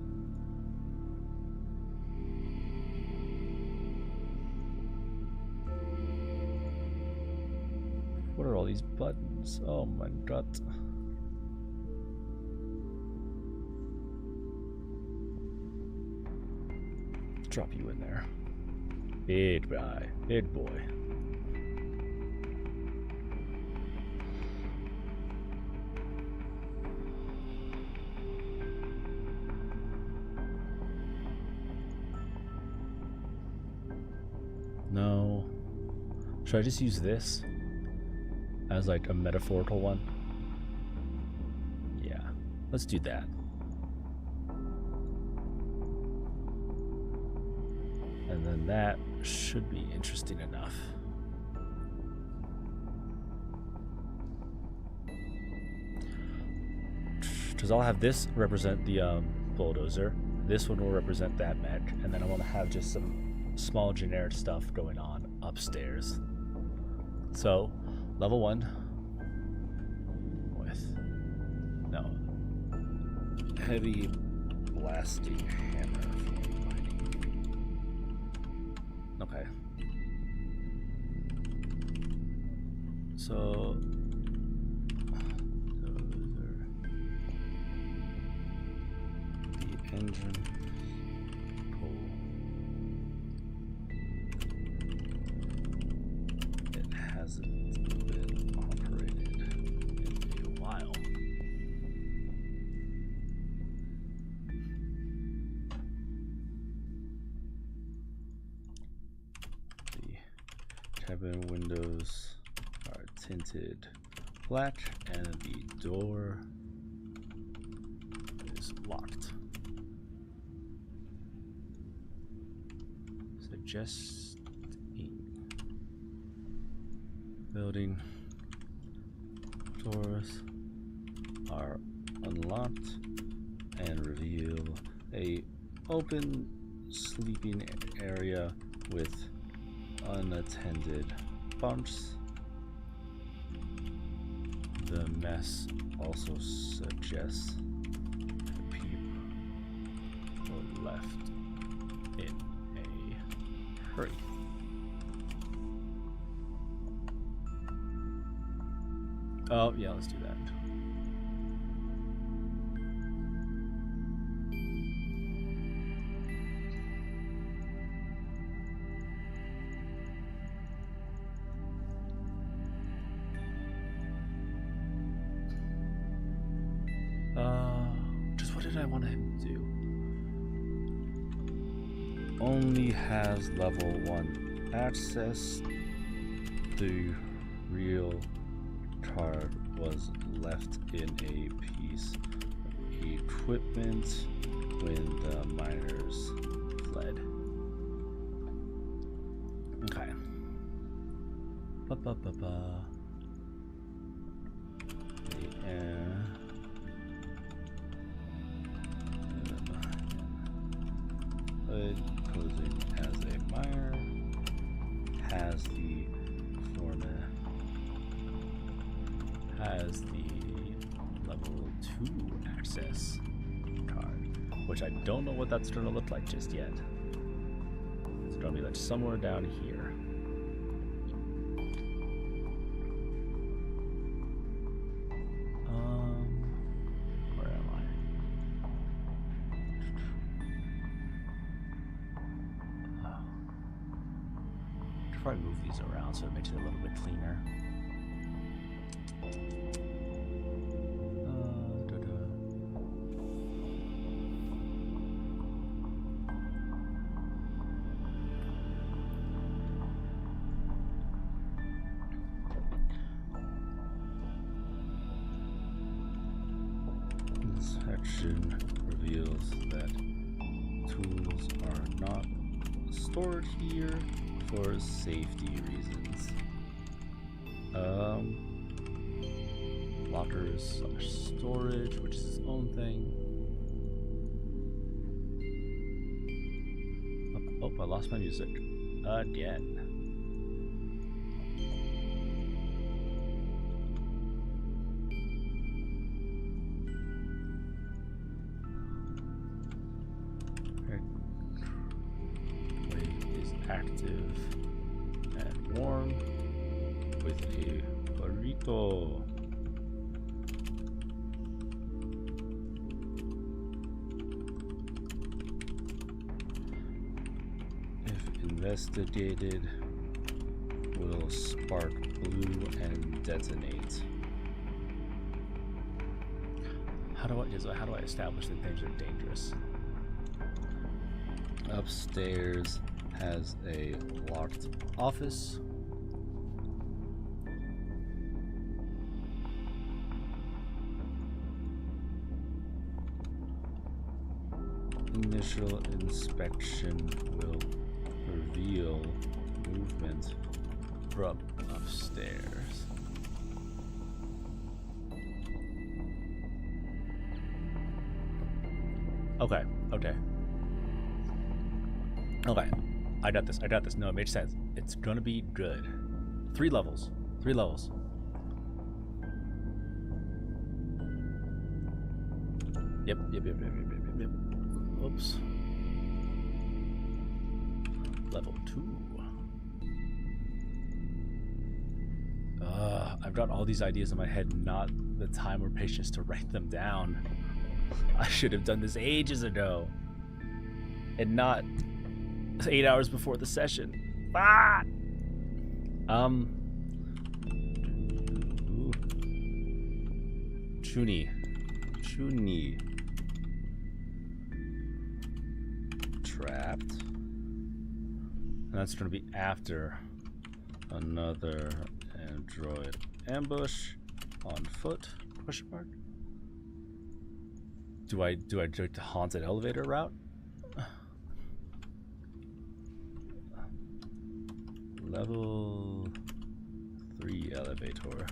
What are all these buttons? Oh my god. Drop you in there. Big guy. Big boy. No. Should I just use this as like a metaphorical one? Yeah, let's do that. And then that should be interesting enough. Because I'll have this represent the bulldozer. This one will represent that mech. And then I want to have just some small generic stuff going on upstairs. So, level 1 with heavy blasting hammer for mining. Okay. So those are the engine. Been operated in a while. The cabin windows are tinted black and the door is locked. Building doors are unlocked and reveal a open sleeping area with unattended bunks. The mess also suggests people were left in a hurry. Oh, yeah, let's do that. Just what did I want him to do? Only has level 1 access. The real card was left in a piece of equipment when the miners fled. Okay. Posing as a miner, has the format, has the level 2 access card, which I don't know what that's going to look like just yet. It's going to be like somewhere down here. Where am I? Try to move these around so it makes it a little bit cleaner. This section reveals that tools are not stored here for safety reasons. Lockers / storage, which is its own thing. Oh, I lost my music again. Active and warm with a burrito. If investigated, will spark blue and detonate. How do I establish that things are dangerous? Upstairs has a locked office. Initial inspection will reveal movement from upstairs. Okay. I got this. No, it makes sense. It's gonna be good. 3 levels. Yep. Oops. Level 2. I've got all these ideas in my head, not the time or patience to write them down. I should have done this ages ago. And not 8 hours before the session. Ah! Chuni. Trapped. And that's going to be after another android ambush on foot? Question mark. Do I take the haunted elevator route? Level 3 elevator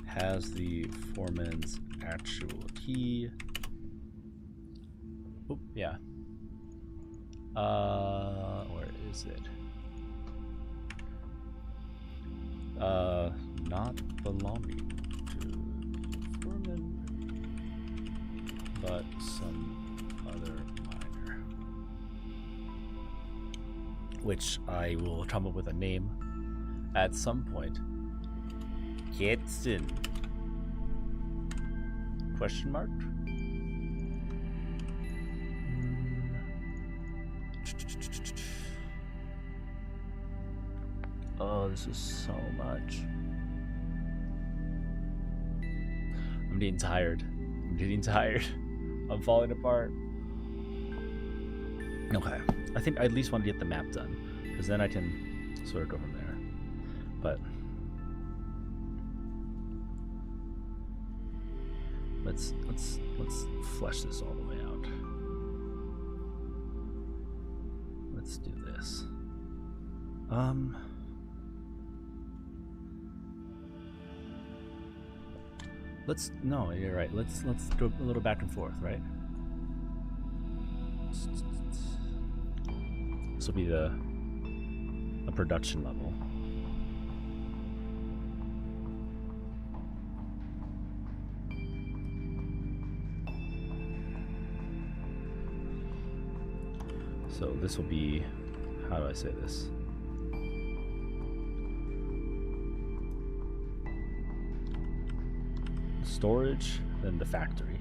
has the foreman's actual key. Oop, yeah. Where is it? Not belonging to the foreman, but some other miner. Which I will come up with a name at some point. Kitson. Question mark? Oh, this is so much. I'm getting tired. I'm falling apart. Okay. I think I at least want to get the map done, because then I can sort of go from there. But let's flesh this all the way out. Let's do this. No, you're right. Let's go a little back and forth, right? This will be a production level. So this will be, how do I say this? Storage, then the factory.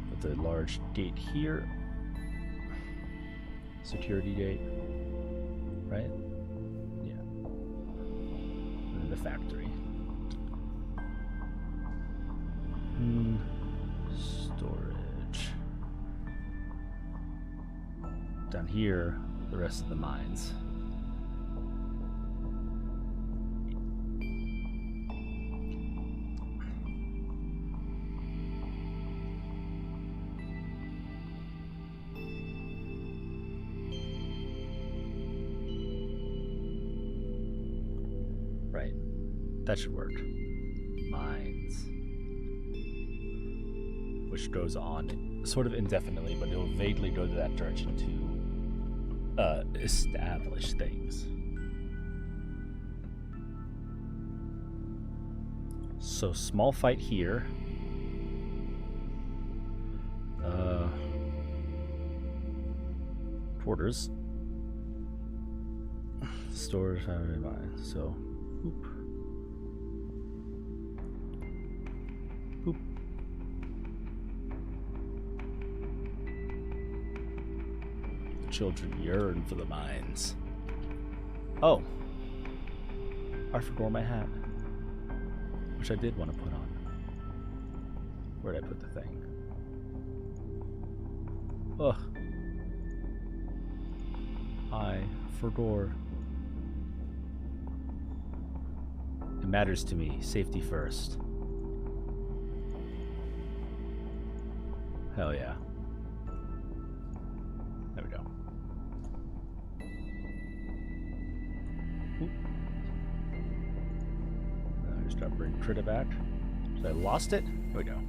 With a large gate here. Security gate. Right? Yeah. And then the factory. Storage. Down here, the rest of the mines. Right. That should work. Mines. Which goes on sort of indefinitely, but it'll vaguely go to that direction to establish things. So small fight here. Quarters. Storage, so boop. Boop. Children yearn for the mines. Oh. I forgot my hat. Which I did want to put on. Where'd I put the thing? Ugh. I forgot. It matters to me. Safety first. Hell yeah. There we go. Oop. I just gotta bring Critta back. So I lost it? There we go.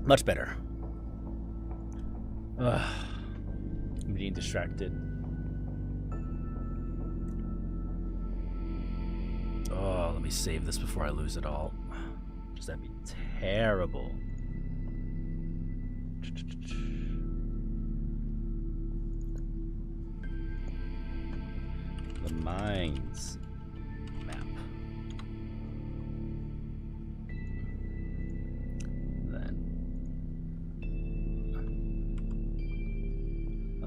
Much better. Ugh. I'm getting distracted. Oh, let me save this before I lose it all. Because that'd be terrible. The mines map. Then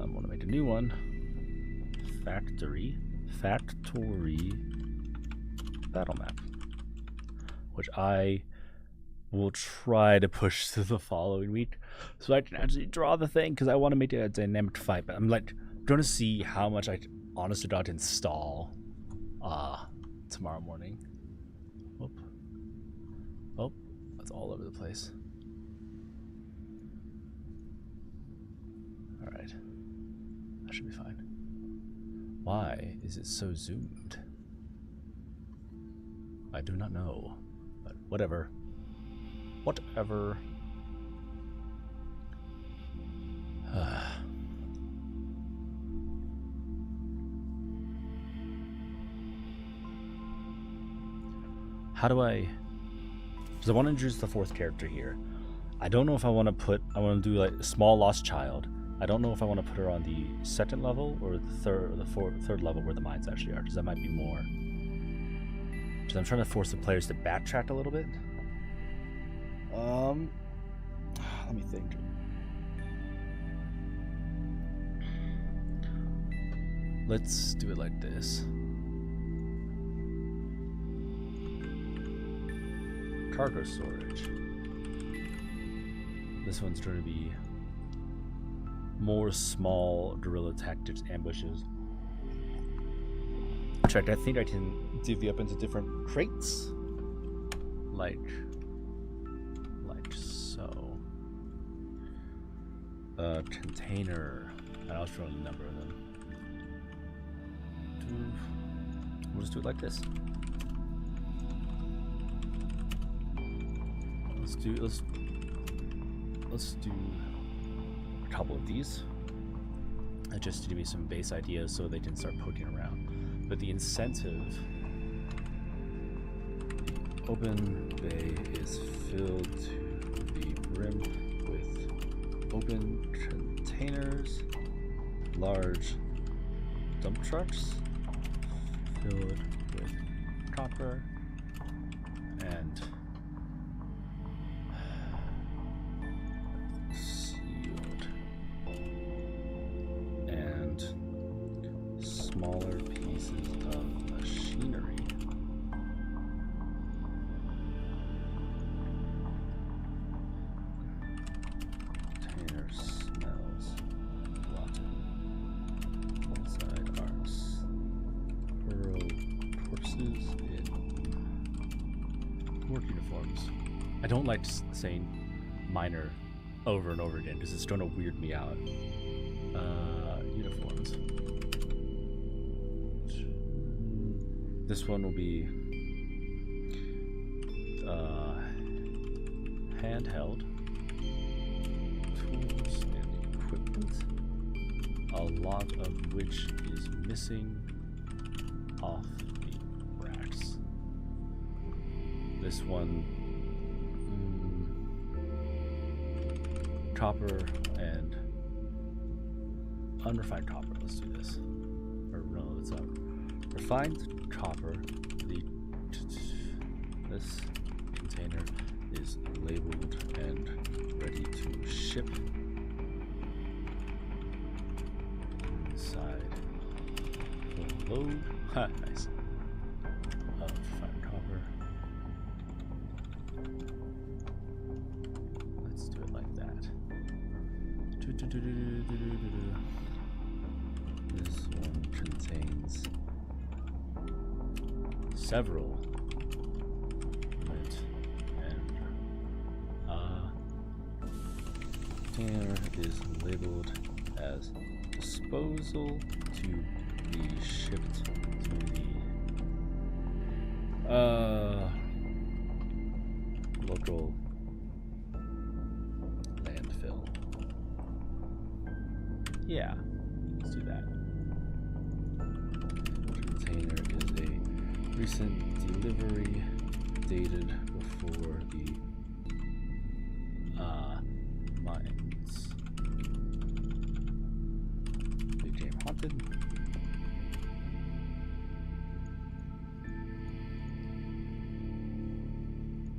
I want to make a new one. Factory battle map, which I will try to push to the following week so I can actually draw the thing, because I want to make it a dynamic fight. But I'm like going to see how much I honest to God install tomorrow morning. Whoop. Oh, that's all over the place. All right, that should be fine. Why is it so zoomed? I do not know, but whatever. Whatever. How do I... Because I want to introduce the fourth character here. I don't know if I want to do like a small lost child. I don't know if I want to put her on the second level or the third level where the mines actually are, because that might be more. Because I'm trying to force the players to backtrack a little bit. Let me think. Let's do it like this. Cargo storage. This one's going to be more small guerrilla tactics ambushes. In fact, I think I can divvy up into different crates, like so. Container. I'll throw a number of them. We'll just do it like this. Let's do a couple of these, just to give me some base ideas so they can start poking around. But the incentive, the open bay is filled to the brim with open containers, large dump trucks filled with copper, and smaller pieces of machinery. Container smells rotten. Inside are burrow corpses in work uniforms. I don't like saying minor over and over again because it's going to weird me out. Uniforms. This one will be handheld tools and equipment, a lot of which is missing off the racks. This one, copper and unrefined copper. Let's do this. Or no, it's refined copper. This container is labeled and ready to ship. Inside the load. Ha, nice. Refined copper. Let's do it like that. This one contains several mint and container is labeled as disposal to be shipped to the local landfill. Yeah, let's do that. Container is a recent delivery dated before the mines became haunted.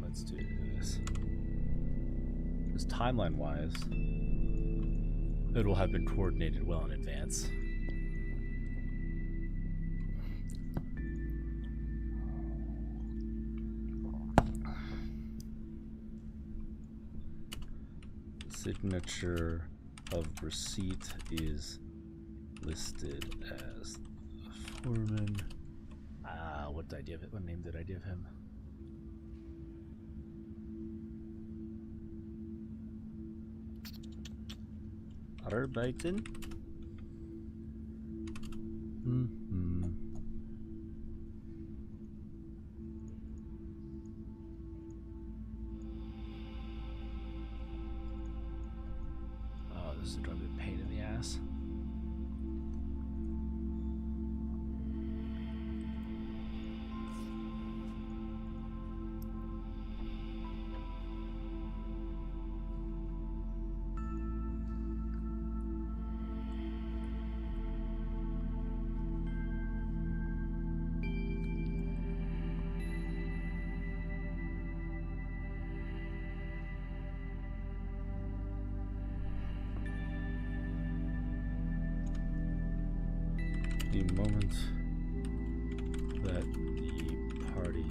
Let's do this. Because timeline-wise, it will have been coordinated well in advance. Signature of receipt is listed as foreman. What did I give it? What name did I give him? Arbeiten? The moment that the party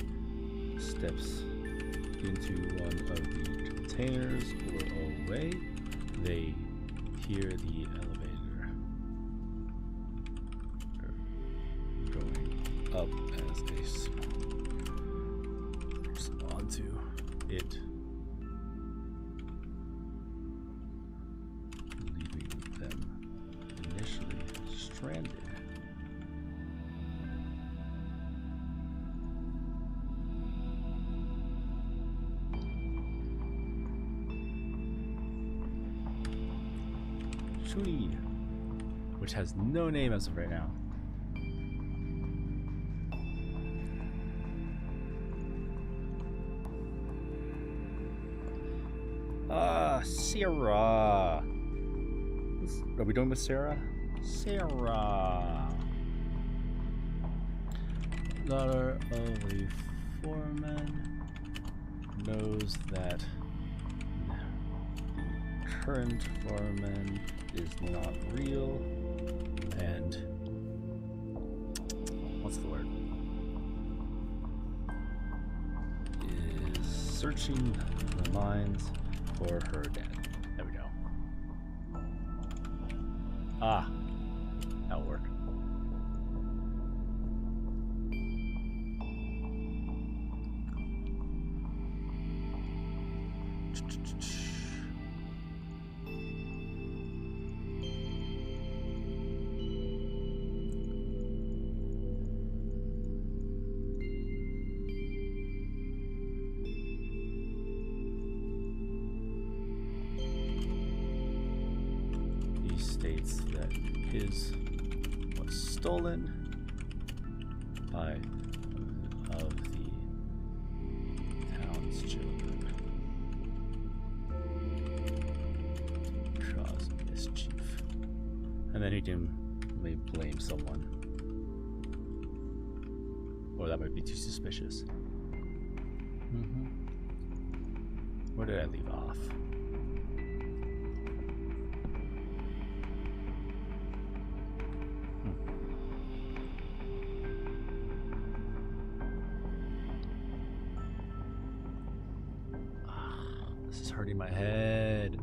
steps into one of the containers or away, they hear the elevator going up as they respond to it, leaving them initially stranded. Which has no name as of right now. Sarah. Are we doing with Sarah? Sarah. Daughter of a foreman, knows that the current foreman is not real, and what's the word? Is searching the mines for her dad. There we go. Ah, that'll work. States that his was stolen by of the town's children to cause mischief, and then he may blame someone, or that might be too suspicious. Where did I leave off? Hurting my head.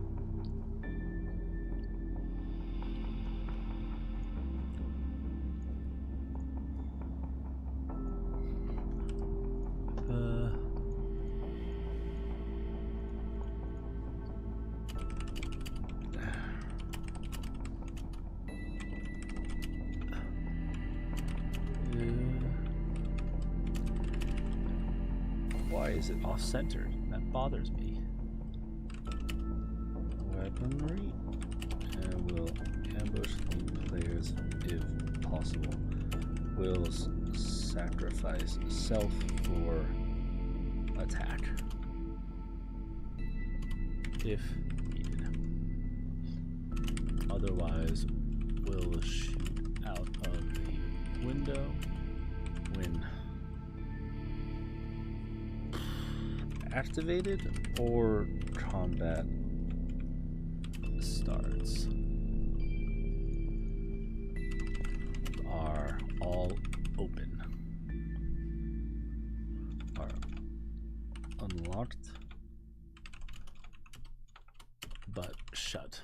Why is it off-centered? That bothers me. Weaponry, and will ambush the players if possible. Will sacrifice self for attack if needed. Otherwise, will shoot out of the window when activated or combat starts. Are all open. Are unlocked but shut.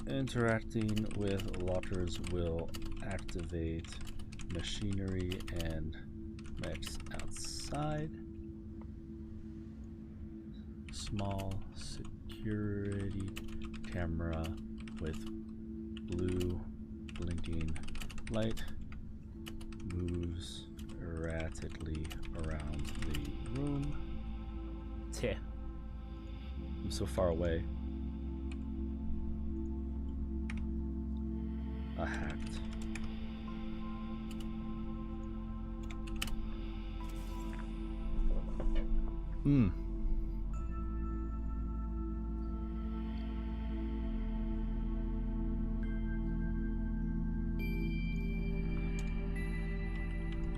Interacting with lockers will activate machinery and mechs outside. Small security camera with blue blinking light moves erratically around the room. Teh. I'm so far away. Hacked.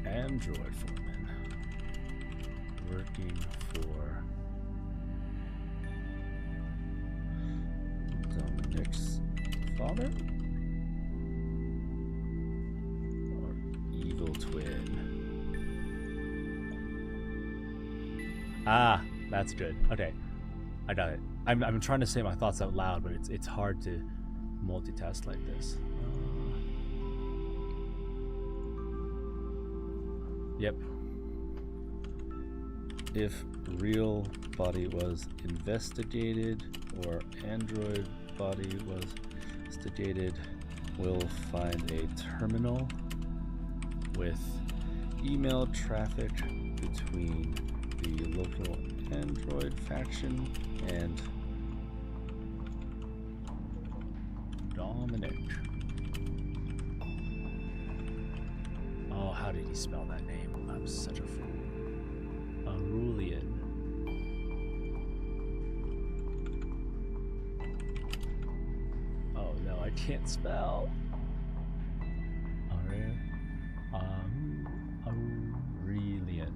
Android foreman working for Dominic's father? Or evil twin? Ah, that's good. Okay, I got it. I'm trying to say my thoughts out loud, but it's hard to multitask like this. Yep. If real body was investigated or android body was investigated, we'll find a terminal with email traffic between the local android faction and Dominic. Oh, how did he spell that name? I'm such a fool. Aurelian. Oh no, I can't spell. Aurelian.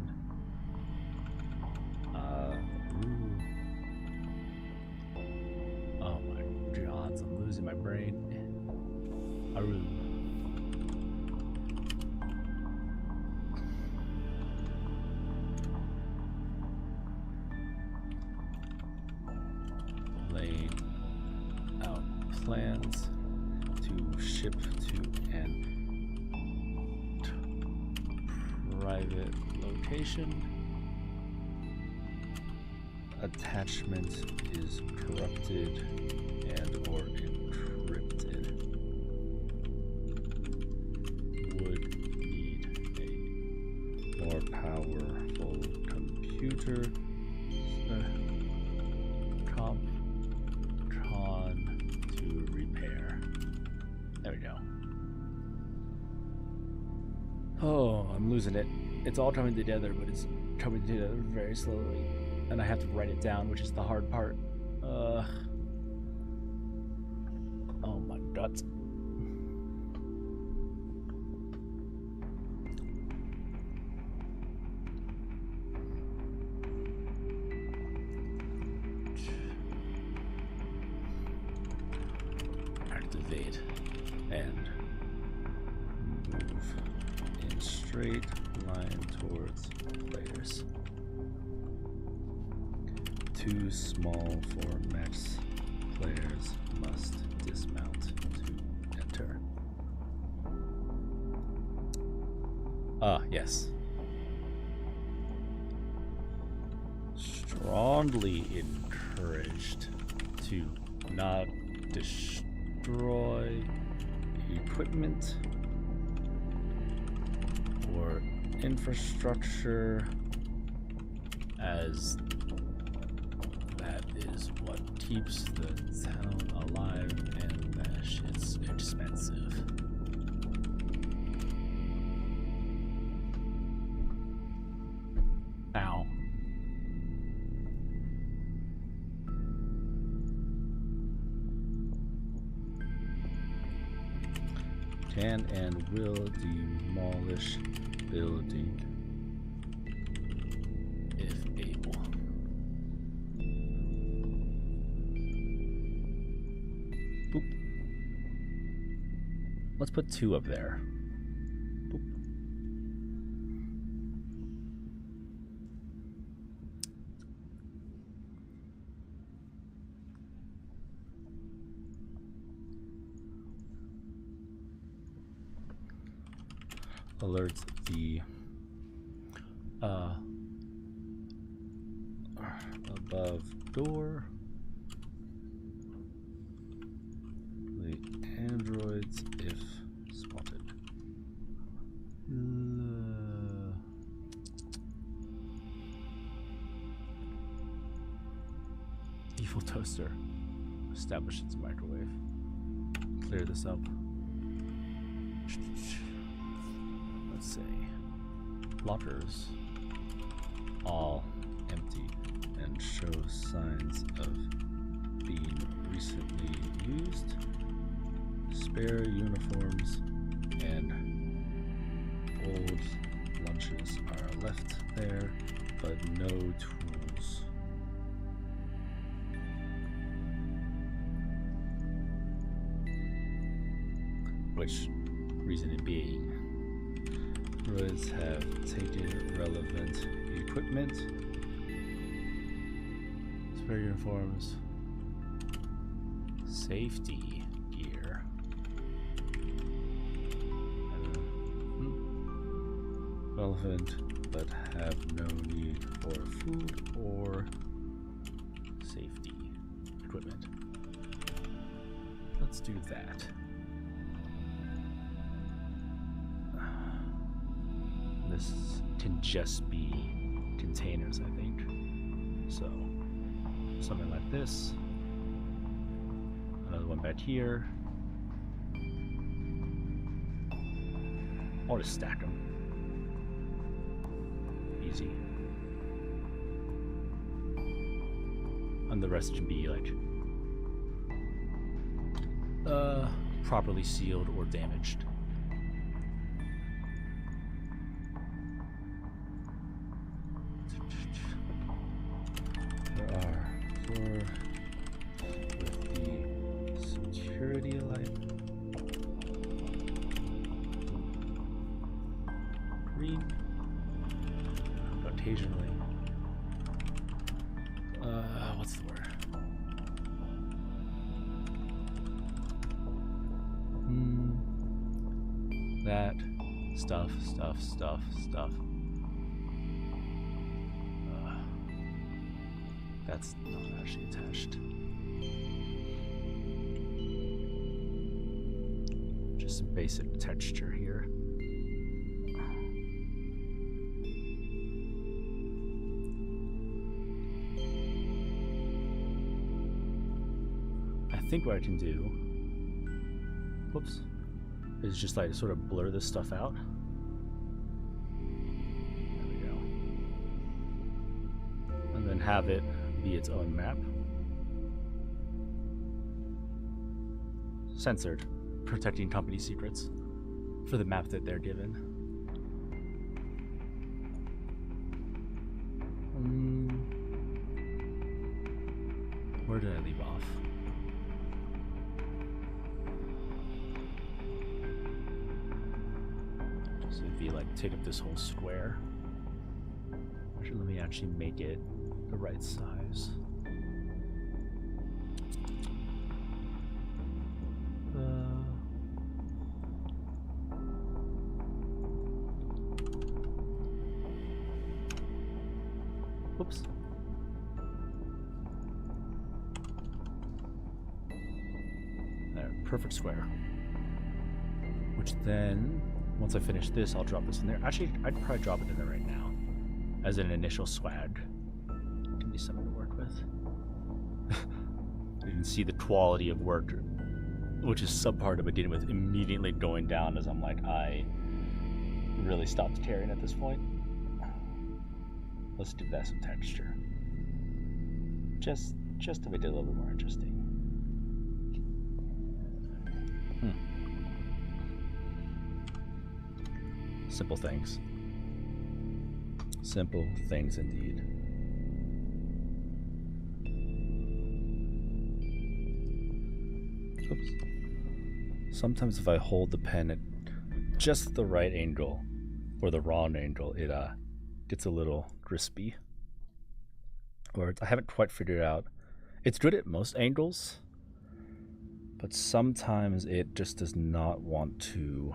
Oh my gods, I'm losing my brain. Aru. Laying out plans to ship to an private location. Attachment is corrupted and or encrypted. Would need a more powerful computer. Comptron to repair. There we go. Oh, I'm losing it. It's all coming together, but it's coming together very slowly. And I have to write it down, which is the hard part. Oh my guts. Activate and move in straight line towards players. Too small for mechs. Players must dismount to enter. Yes. Strongly encouraged to not destroy equipment or infrastructure, as that is what keeps the town alive, and that shit's expensive. Ow. Can and will demolish building if able. Boop. Let's put 2 up there. Boop. Alerts the above door. The androids if spotted. Evil toaster. Establish its microwave. Clear this up. Let's say lockers all empty and show signs of being recently used. Spare uniforms and old lunches are left there, but no tools. which reason it being. Droids have taken relevant equipment. Spare uniforms. Safety gear. Relevant, but have no need for food or safety equipment. Let's do that. This can just be containers, I think. So, something like this. Another one back here. I'll just stack them. Easy. And the rest should be like properly sealed or damaged. There are 4 with the security light. Green. Occasionally. What's the word? That stuff. That's not actually attached. Just some basic texture here. I think what I can do, whoops, is just like sort of blur this stuff out. There we go. And then have it be its own map. Censored, protecting company secrets for the map that they're given. Where did I leave off? So it'd be like take up this whole square. Actually, let me actually make it the right size. Whoops. There, perfect square. Which then, once I finish this, I'll drop this in there. Actually, I'd probably drop it in there right now as an initial swag. Give me something to work with. You can see the quality of work, which is subpar to begin with, immediately going down as I'm like, I really stopped caring at this point. Let's give that some texture. Just to make it a little bit more interesting. Simple things. Simple things indeed. Oops. Sometimes if I hold the pen at just the right angle or the wrong angle, it gets a little crispy. Or I haven't quite figured out. It's good at most angles, but sometimes it just does not want to,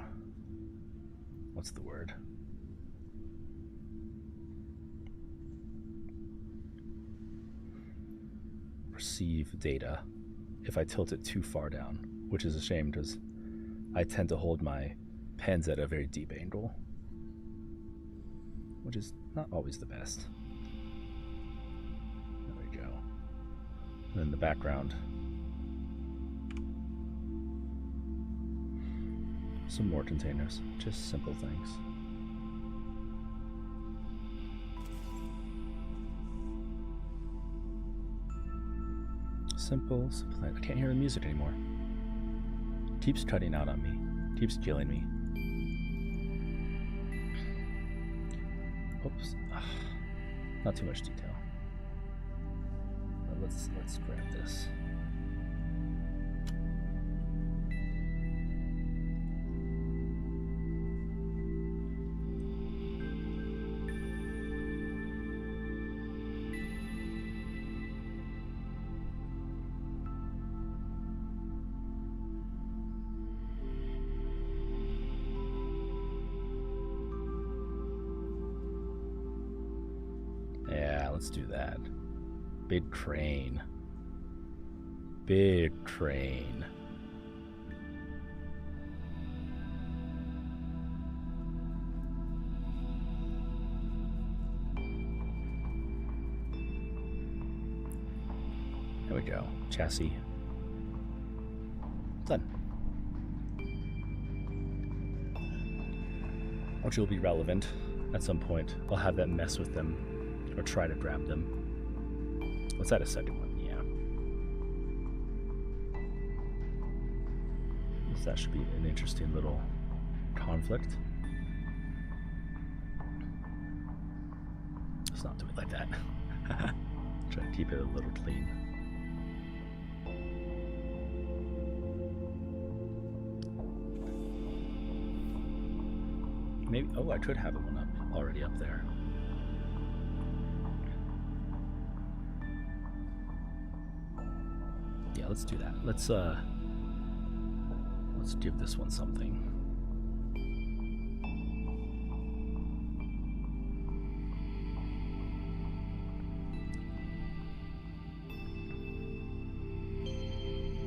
what's the word? Receive data if I tilt it too far down, which is a shame because I tend to hold my pens at a very deep angle, which is not always the best. There we go. And then the background. Some more containers, just simple things. Simple. I can't hear the music anymore. Keeps cutting out on me. Keeps killing me. Oops. Not too much detail. But let's grab this. let's do that. Big crane. Big crane. There we go. Chassis. Done. Which will be relevant at some point. I'll have them mess with them or try to grab them. Let's add a second one, yeah. So that should be an interesting little conflict. Let's not do it like that. Try to keep it a little clean. Maybe, oh, I could have one up already up there. Yeah, let's do that. Let's give this one something.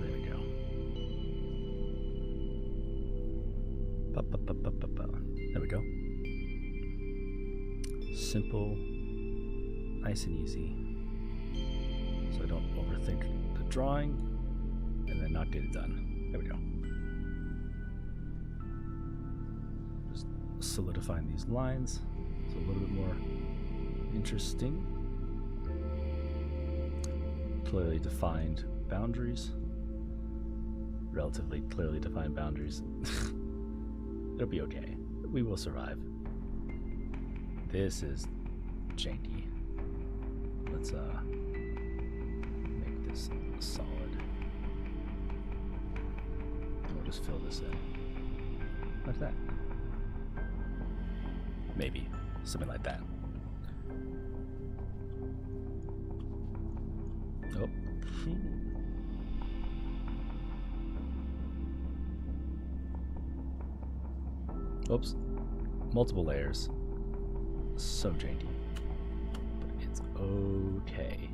There we go. There we go. Simple, nice and easy. So I don't overthink the drawing and then not get it done. There we go. Just solidifying these lines. So a little bit more interesting. Clearly defined boundaries. Relatively clearly defined boundaries. It'll be okay. We will survive. This is janky. Let's make this solid. And we'll just fill this in. Like that. Maybe. Something like that. Oh. Oops. Multiple layers. So janky. But it's okay.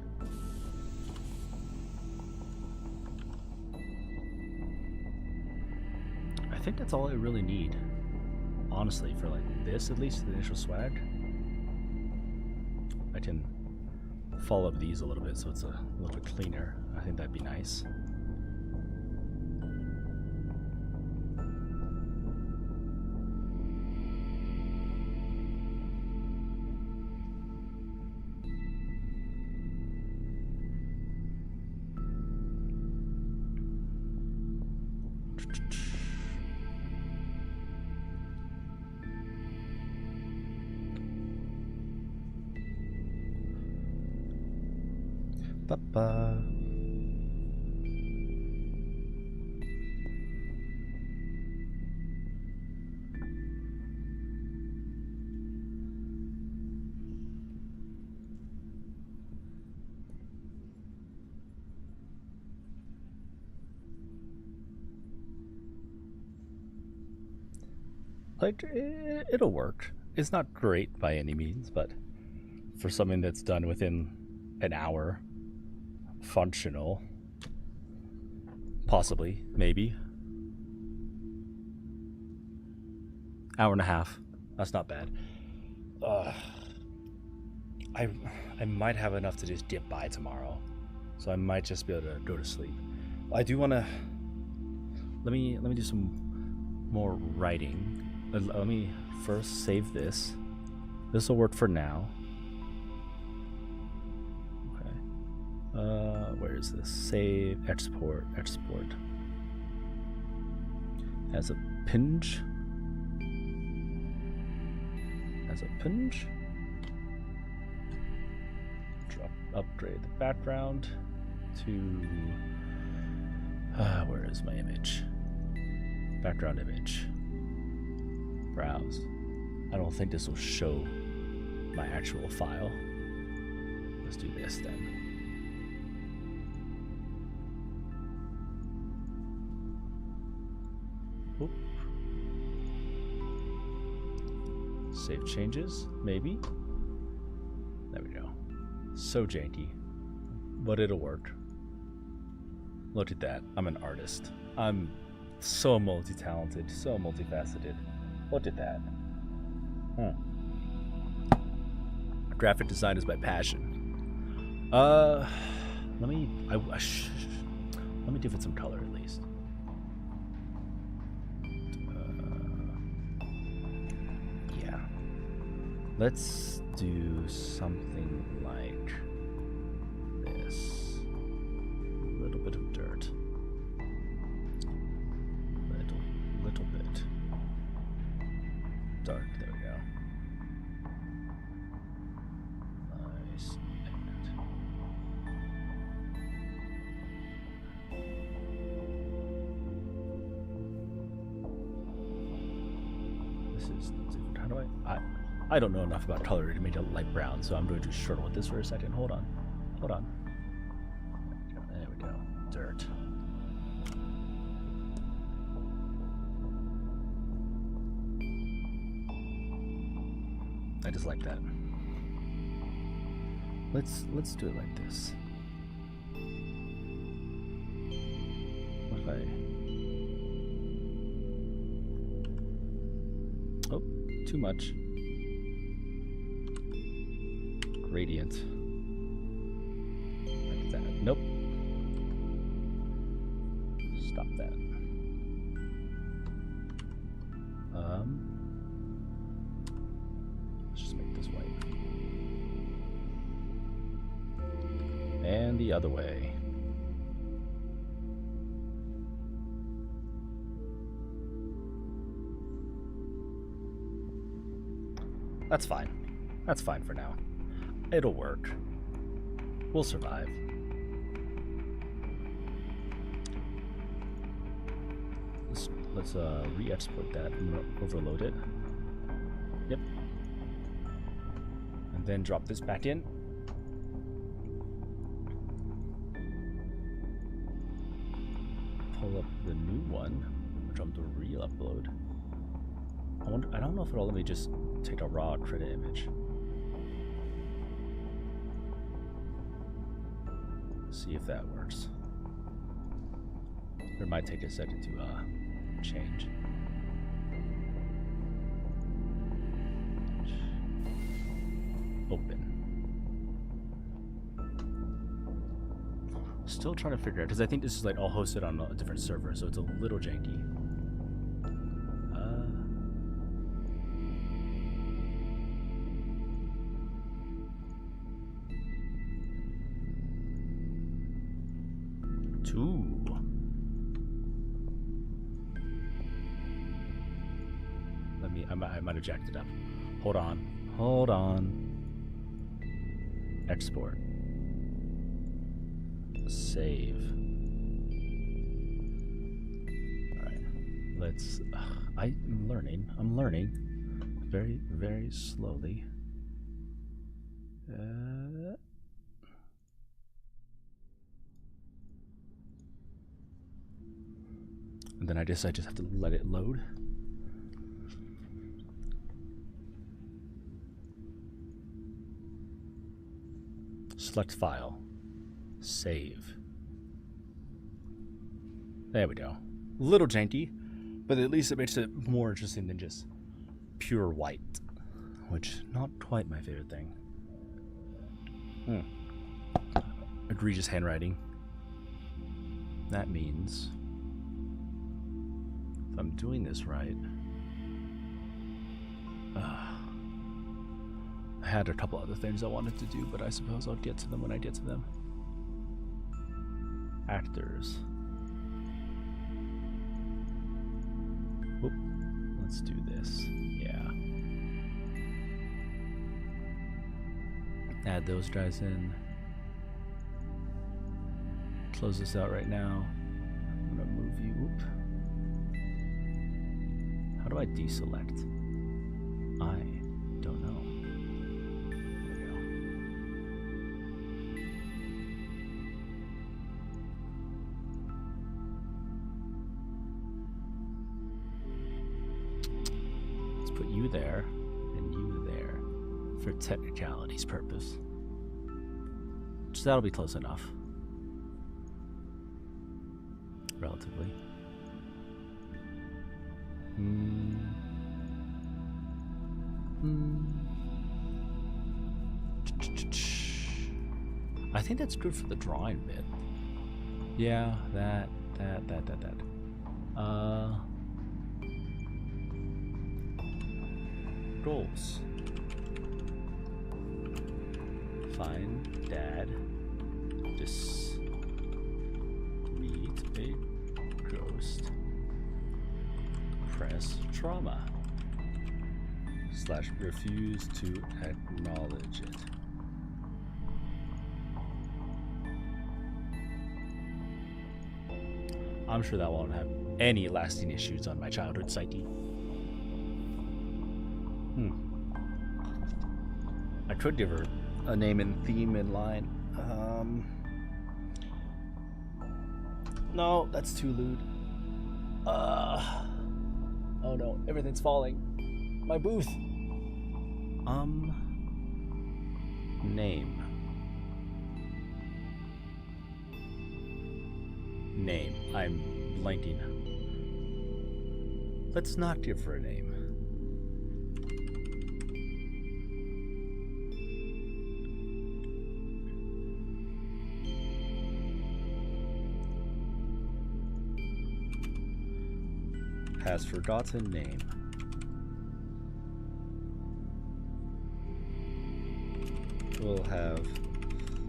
I think that's all I really need. Honestly, for like this, at least, the initial swag. I can follow up these a little bit so it's a little bit cleaner. I think that'd be nice. Ba-ba. Like, it'll work. It's not great by any means, but for something that's done within an hour, functional, possibly, maybe. Hour and a half. That's not bad. I might have enough to just get by tomorrow, so I might just be able to go to sleep. I do want to. Let me do some more writing. Let me first save this. This will work for now. Okay. Where is this? Save, export. As a pinch. Upgrade the background to. Where is my image? Background image. Browse. I don't think this will show my actual file. Let's do this then. Oop. Save changes, maybe. There we go. So janky. But it'll work. Look at that. I'm an artist. I'm so multi-talented, so multifaceted. Look at that. Graphic design is my passion. Let me give it some color at least. Yeah. Let's do something like this. A little bit of dirt. Little bit. Dark, there we go. Nice. This is different. How do I don't know enough about color to make it light brown, so I'm going to struggle with this for a second. Hold on. There we go. Dirt. I just like that. Let's do it like this. What if I... Oh, too much. Gradient. Like that. Nope. Stop that. Let's just make this white. And the other way. That's fine. That's fine for now. It'll work. We'll survive. Let's re-export that. I'm gonna overload it. Yep. And then drop this back in. Pull up the new one, which I'm going to re-upload. I don't know if it'll let me just take a raw credit image. See if that works. Or it might take a second to change. Open. Still trying to figure out, because I think this is like all hosted on a different server, so it's a little janky. I might have jacked it up. Hold on. Export. Save. Alright. Let's... I'm learning. Very, very slowly. And then I just have to let it load. Select file. Save. There we go. A little janky, but at least it makes it more interesting than just pure white, which not quite my favorite thing. Egregious handwriting. That means if I'm doing this right, I had a couple other things I wanted to do, but I suppose I'll get to them when I get to them. Actors. Whoop. Let's do this. Yeah. Add those guys in. Close this out right now. I'm gonna move you. Whoop. How do I deselect? I don't know. You there and you there for technicality's purpose. So that'll be close enough. Relatively. I think that's good for the drawing bit. Yeah, that. Goals. Find dad. Just meet a ghost. Press trauma. / refuse to acknowledge it. I'm sure that won't have any lasting issues on my childhood psyche. I could give her a name and theme in line. No, that's too lewd. Oh no, everything's falling. My booth. Name. I'm blanking. Let's not give her a name. Has forgotten name. We'll have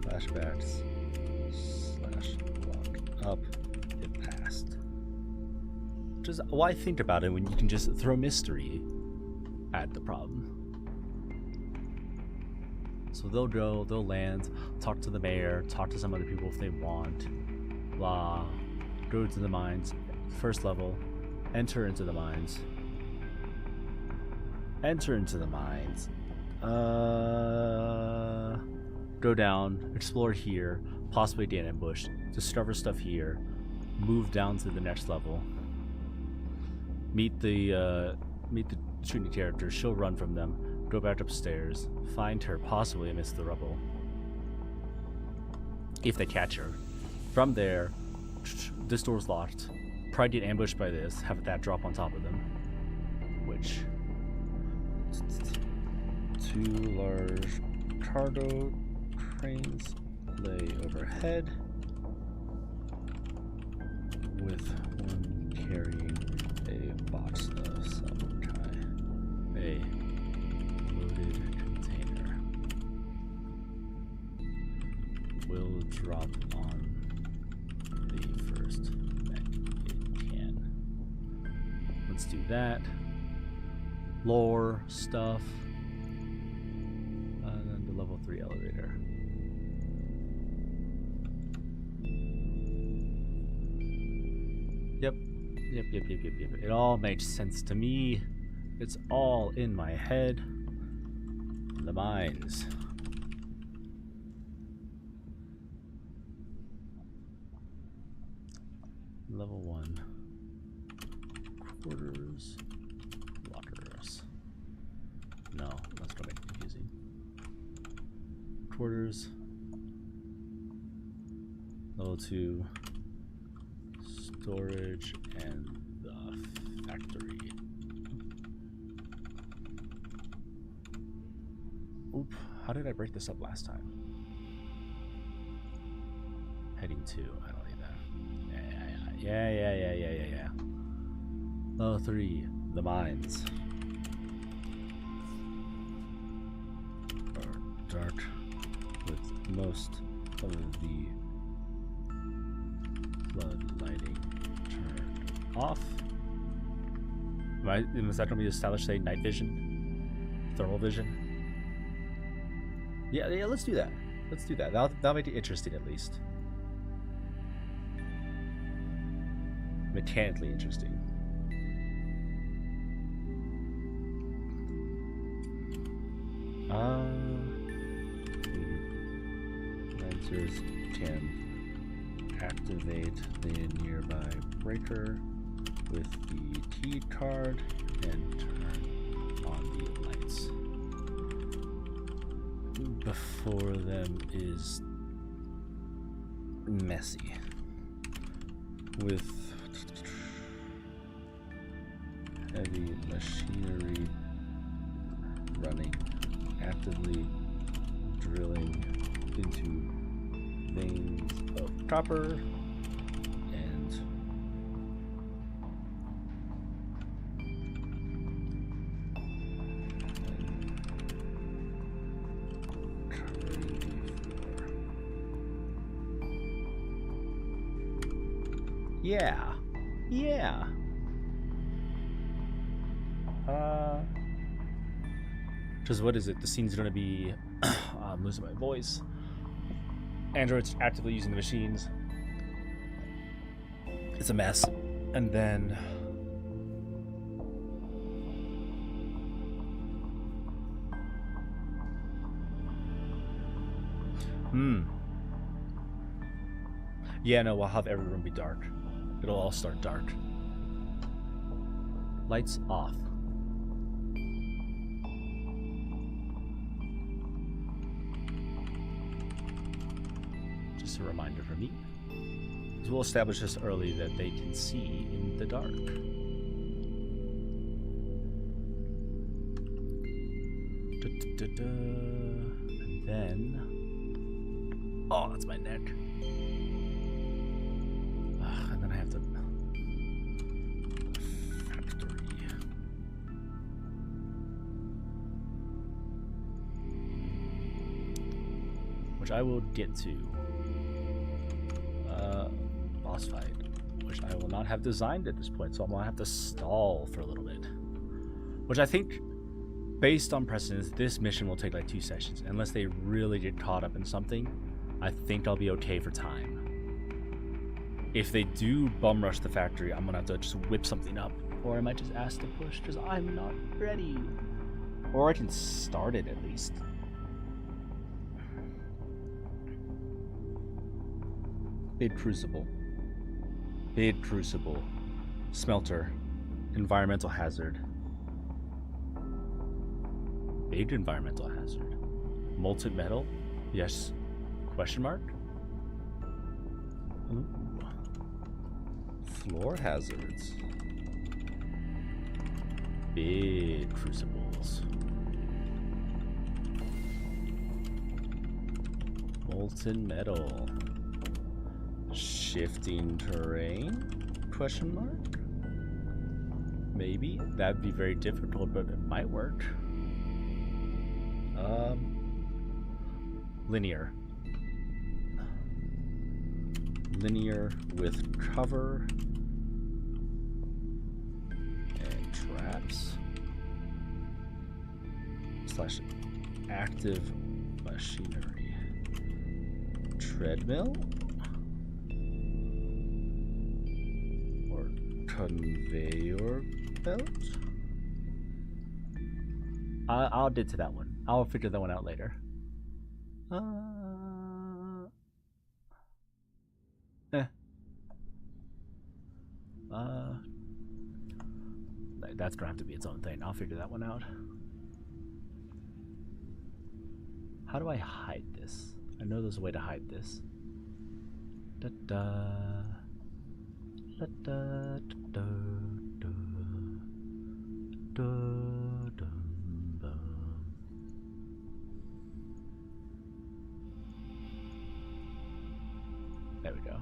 flashbacks / walk up. It passed. Just why think about it when you can just throw mystery at the problem? So they'll go, they'll land, talk to the mayor, talk to some other people if they want, blah, go to the mines, first level. Enter into the mines. Go down, explore here, possibly get ambushed, discover stuff here, move down to the next level, meet the shooting character, she'll run from them, go back upstairs, find her possibly amidst the rubble. If they catch her. From there, this door's locked. Probably get ambushed by this, have that drop on top of them. Which 2 large cargo cranes lay overhead, with one carrying a box of some kind. A loaded container will drop on the first mech it can. Let's do that. Lore stuff. And then the level 3 elevator. Yep. It all makes sense to me. It's all in my head. The mines. Level 1. Quarters. Lockers. No, that's gonna make it confusing. Quarters. Level 2. Storage and the factory. Oop, how did I break this up last time? Heading 2, I don't need that. Yeah. Level 3, the mines. Are dark with most of the flood lighting turned off. Is that going to be established, say, night vision? Thermal vision? Yeah, let's do that. That'll make it interesting, at least. Mechanically interesting. Lancers can activate the nearby breaker with the key card and turn on the lights. Before them is messy with heavy machinery running, actively drilling into veins of copper and covering the floor. Yeah. Because what is it? The scene's gonna be I'm losing my voice. Androids actively using the machines. It's a mess. And then yeah, no, we'll have every room be dark. It'll all start dark. Lights off. Just a reminder for me. We'll establish this early that they can see in the dark. And then... Oh, that's my neck. And then I have to... Factory. Which I will get to. Boss fight. Which I will not have designed at this point, so I'm going to have to stall for a little bit. Which I think... Based on precedence, this mission will take like 2 sessions. Unless they really get caught up in something, I think I'll be okay for time. If they do bum rush the factory, I'm going to have to just whip something up. Or I might just ask to push, because I'm not ready. Or I can start it at least. Bid Crucible. Bid Crucible. Smelter. Environmental hazard. Big environmental hazard. Molten metal? Yes. Question mark? Ooh. Floor hazards. Big crucibles. Molten metal. Shifting terrain? Question mark? Maybe. That'd be very difficult, but it might work. Linear. Linear with cover and traps / active machinery. Treadmill or conveyor belt? I'll get to that one. I'll figure that one out later. That's gonna have to be its own thing. I'll figure that one out. How do I hide this? I know there's a way to hide this. Da da da da da da da da. There we go.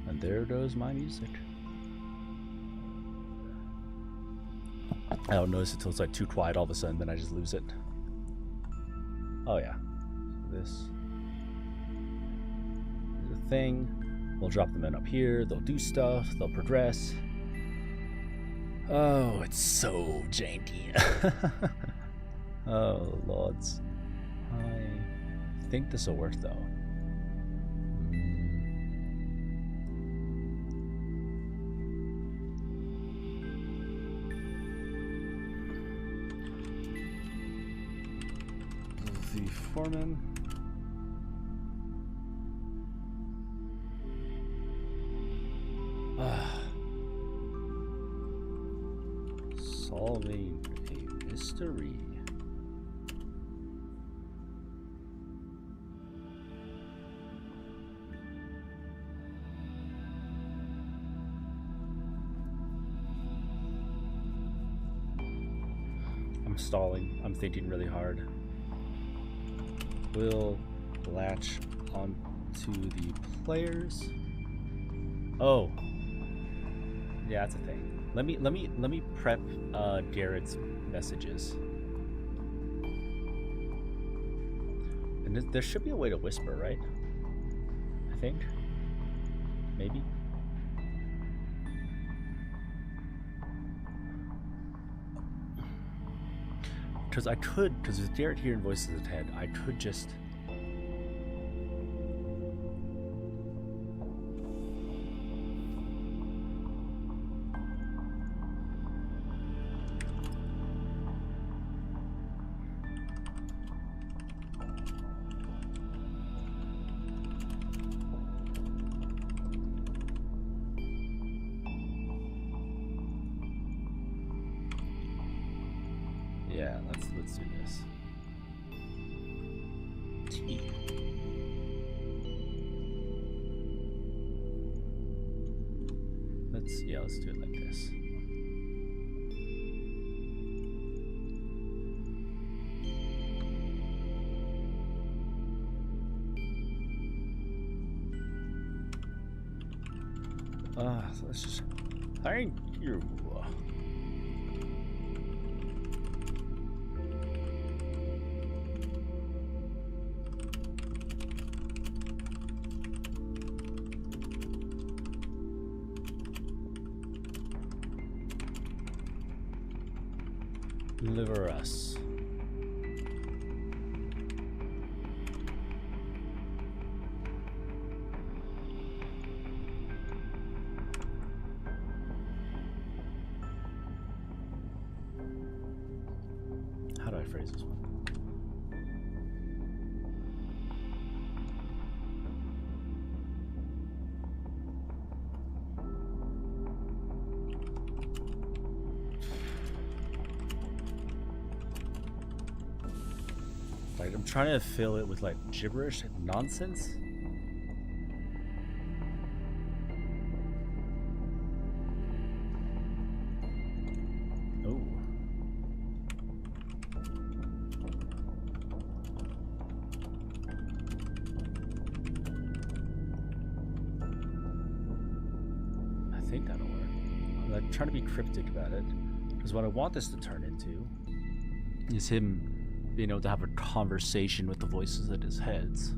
And there goes my music. I don't notice it until it's like too quiet all of a sudden, then I just lose it. Oh yeah. This is a thing. We'll drop them in up here. They'll do stuff. They'll progress. Oh, it's so janky. Oh, lords. I think this will work, though. The foreman. Solving a mystery. I'm stalling. I'm thinking really hard. Will latch onto the players. Oh, yeah, that's a thing. Let me prep Garrett's messages. And there should be a way to whisper, right? I think. Maybe. Because with Garrett hearing voices in his head, I could just... Yeah, let's do this. T. Let's do it like this. So let's just thank you. Deliver us. How do I phrase this one? Like, I'm trying to fill it with like gibberish and nonsense. Oh. I think that'll work. I'm like trying to be cryptic about it, because what I want this to turn into is him being able to have a conversation with the voices in his heads.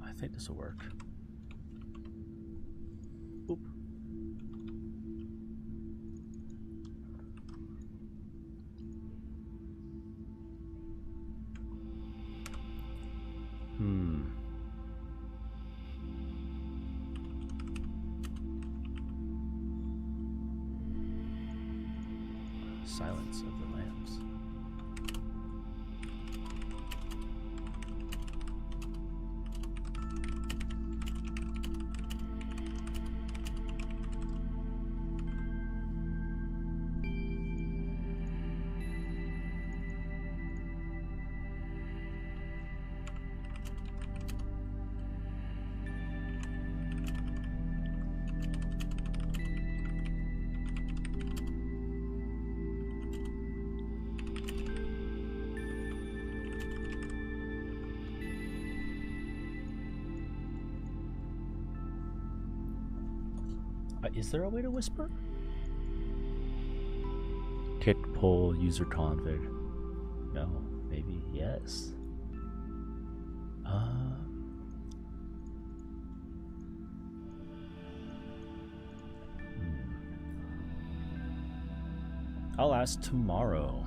I think this will work. Oop. Silence of the Lambs. Is there a way to whisper? Kick, pull, user config. No, maybe, yes. I'll ask tomorrow.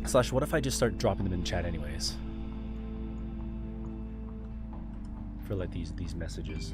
Slash, what if I just start dropping them in chat anyways? For like these messages.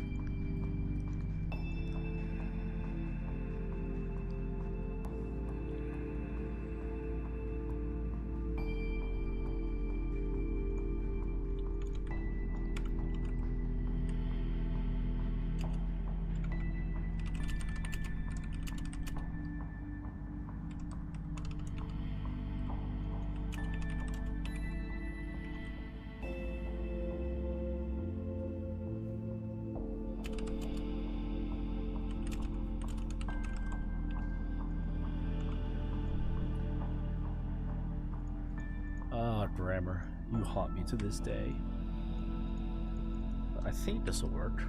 Grammar, you haunt me to this day. I think this will work.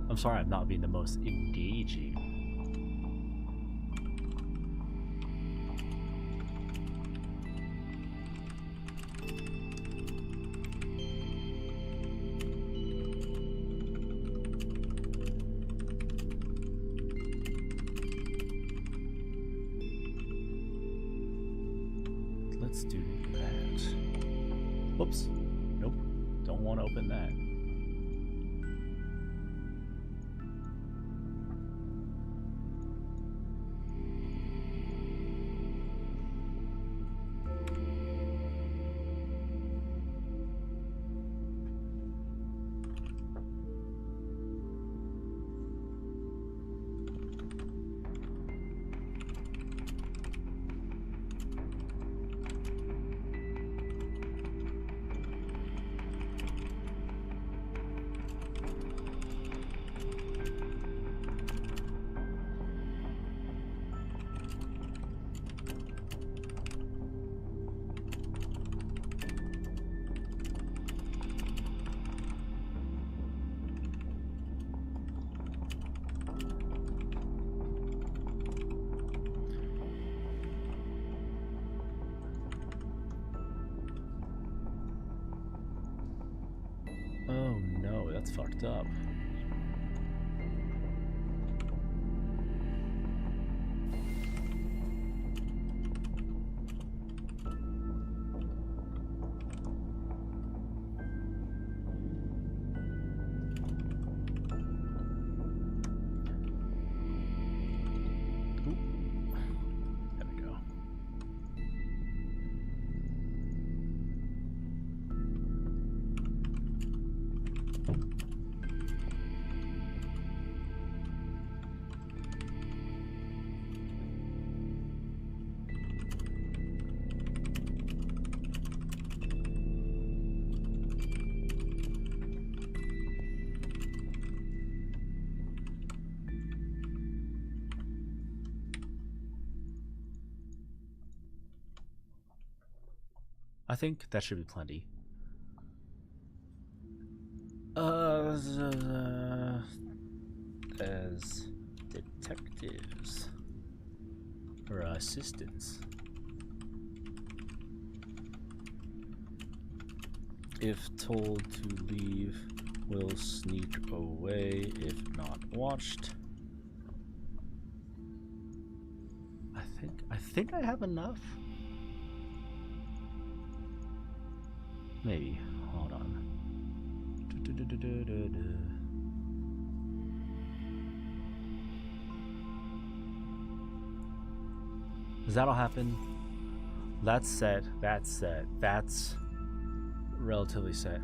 I'm sorry I'm not being the most engaging. Let's do that. Whoops. Nope. Don't want to open that. Oh no, that's fucked up. I think that should be plenty. As detectives or assistants, if told to leave, will sneak away if not watched. I think I have enough. Maybe. Hold on. Does that all happen? That's set. That's set. That's relatively set.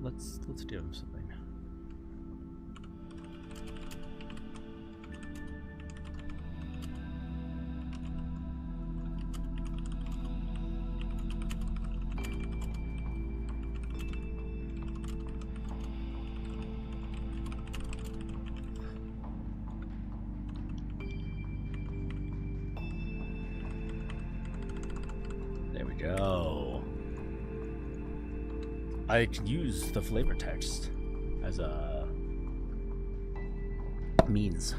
Let's do something. go. I can use the flavor text as a means.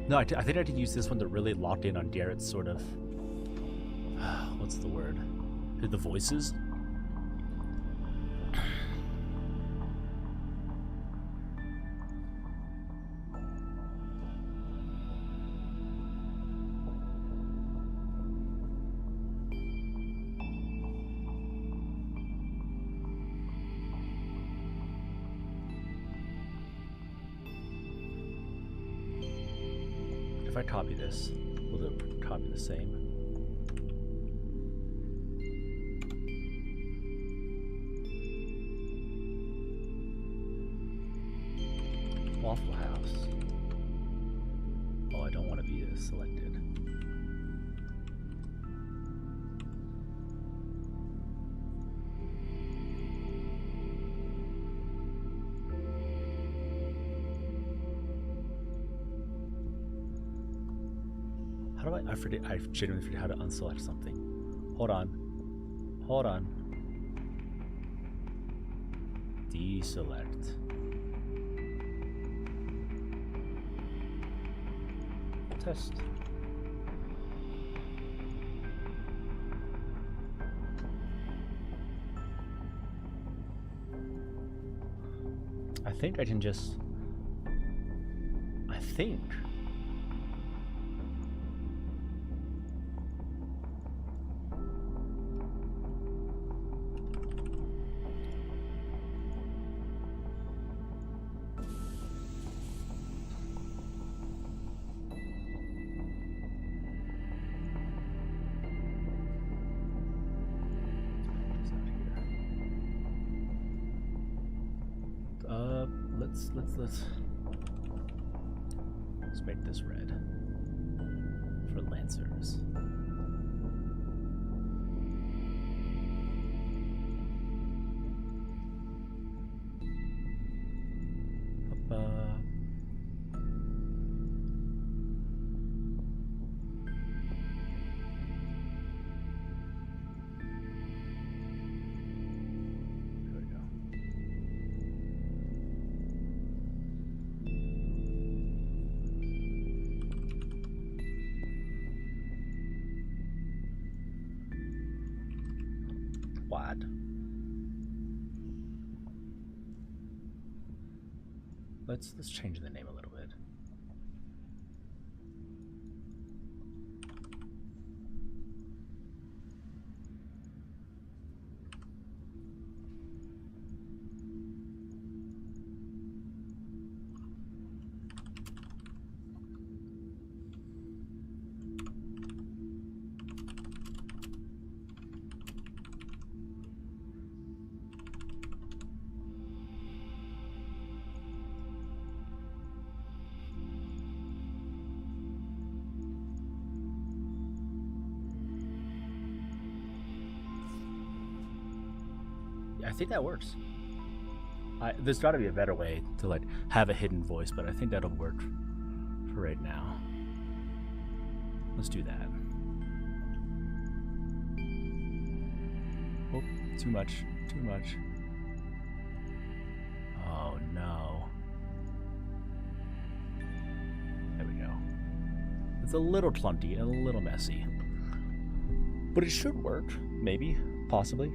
No, I think I could use this one to really lock in on Garrett's sort of, what's the word? The voices. If I copy this, will it copy the same? Waffle House. Oh, I don't want to be selected. How do I forget? I genuinely forget how to unselect something. Hold on. Hold on. Deselect. Test. I think I can just. I think. Let's make this red for Lancers. Wad. Let's change the name a little bit. I think that works. There's got to be a better way to like have a hidden voice, but I think that'll work for right now. Let's do that. Oh, too much. Too much. Oh no. There we go. It's a little clunky and a little messy, but it should work. Maybe, possibly.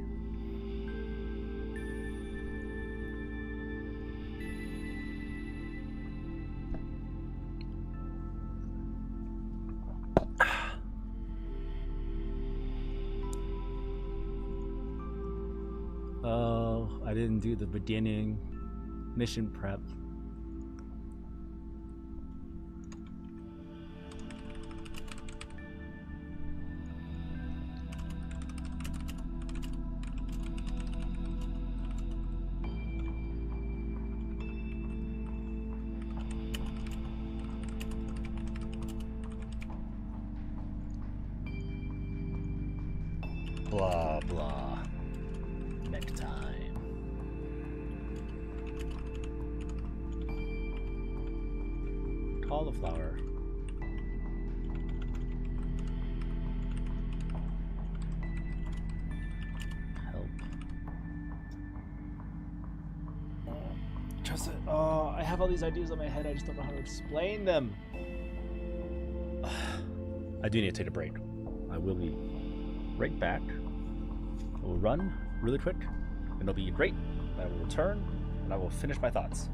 Oh, I didn't do the beginning mission prep. Blah, blah. Mech time. Cauliflower. Help. Trust it. Oh, I have all these ideas in my head. I just don't know how to explain them. I do need to take a break. I will be right back. I will run really quick, and it'll be great. I will return, and I will finish my thoughts.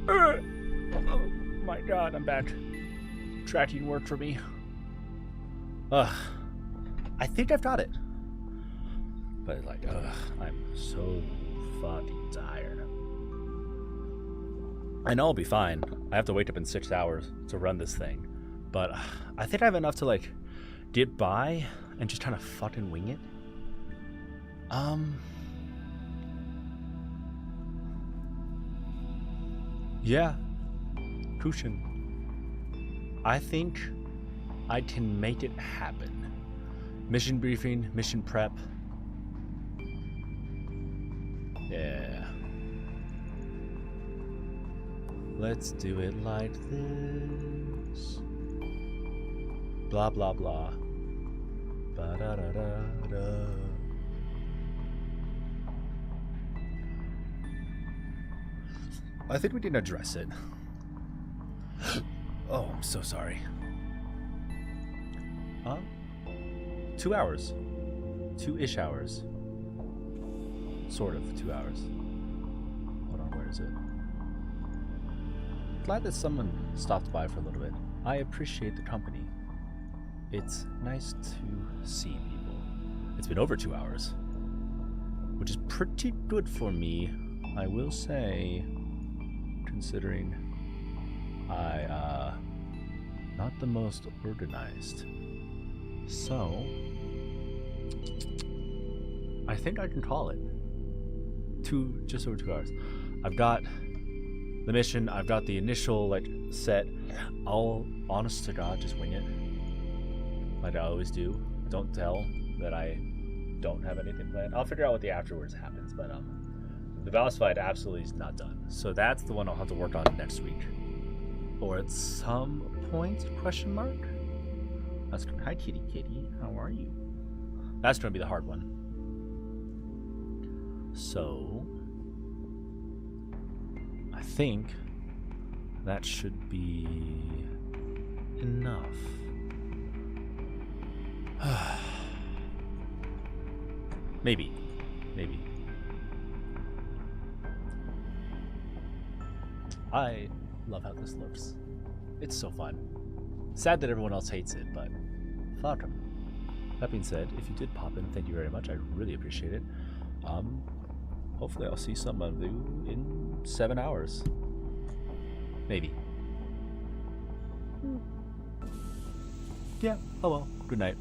Oh my god, I'm back. Tracking worked for me. I think I've got it. But I'm so fucking tired. I know I'll be fine. I have to wake up in 6 hours to run this thing. But I think I have enough to get by and just kind of fucking wing it. Yeah. Kushin. I think I can make it happen. Mission briefing, mission prep. Yeah. Let's do it like this. Blah blah blah. Ba da da da da. I think we didn't address it. Oh, I'm so sorry. 2 hours. 2-ish hours. Sort of 2 hours. Hold on, where is it? Glad that someone stopped by for a little bit. I appreciate the company. It's nice to see people. It's been over 2 hours, which is pretty good for me, I will say, considering not the most organized. So I think I can call it just over 2 hours. I've got the mission, I've got the initial set. I'll honest to God just wing it like I always do. Don't tell that I don't have anything planned. I'll figure out what the afterwards happens, but the Valus fight absolutely is not done. So that's the one I'll have to work on next week. Or at some point, question mark? Hi kitty kitty, how are you? That's gonna be the hard one. So I think that should be enough. Maybe. I love how this looks. It's so fun. Sad that everyone else hates it, but fuck 'em. That being said, if you did pop in, thank you very much. I really appreciate it. Hopefully I'll see some of you in 7 hours. Maybe. Yeah, oh well. Good night.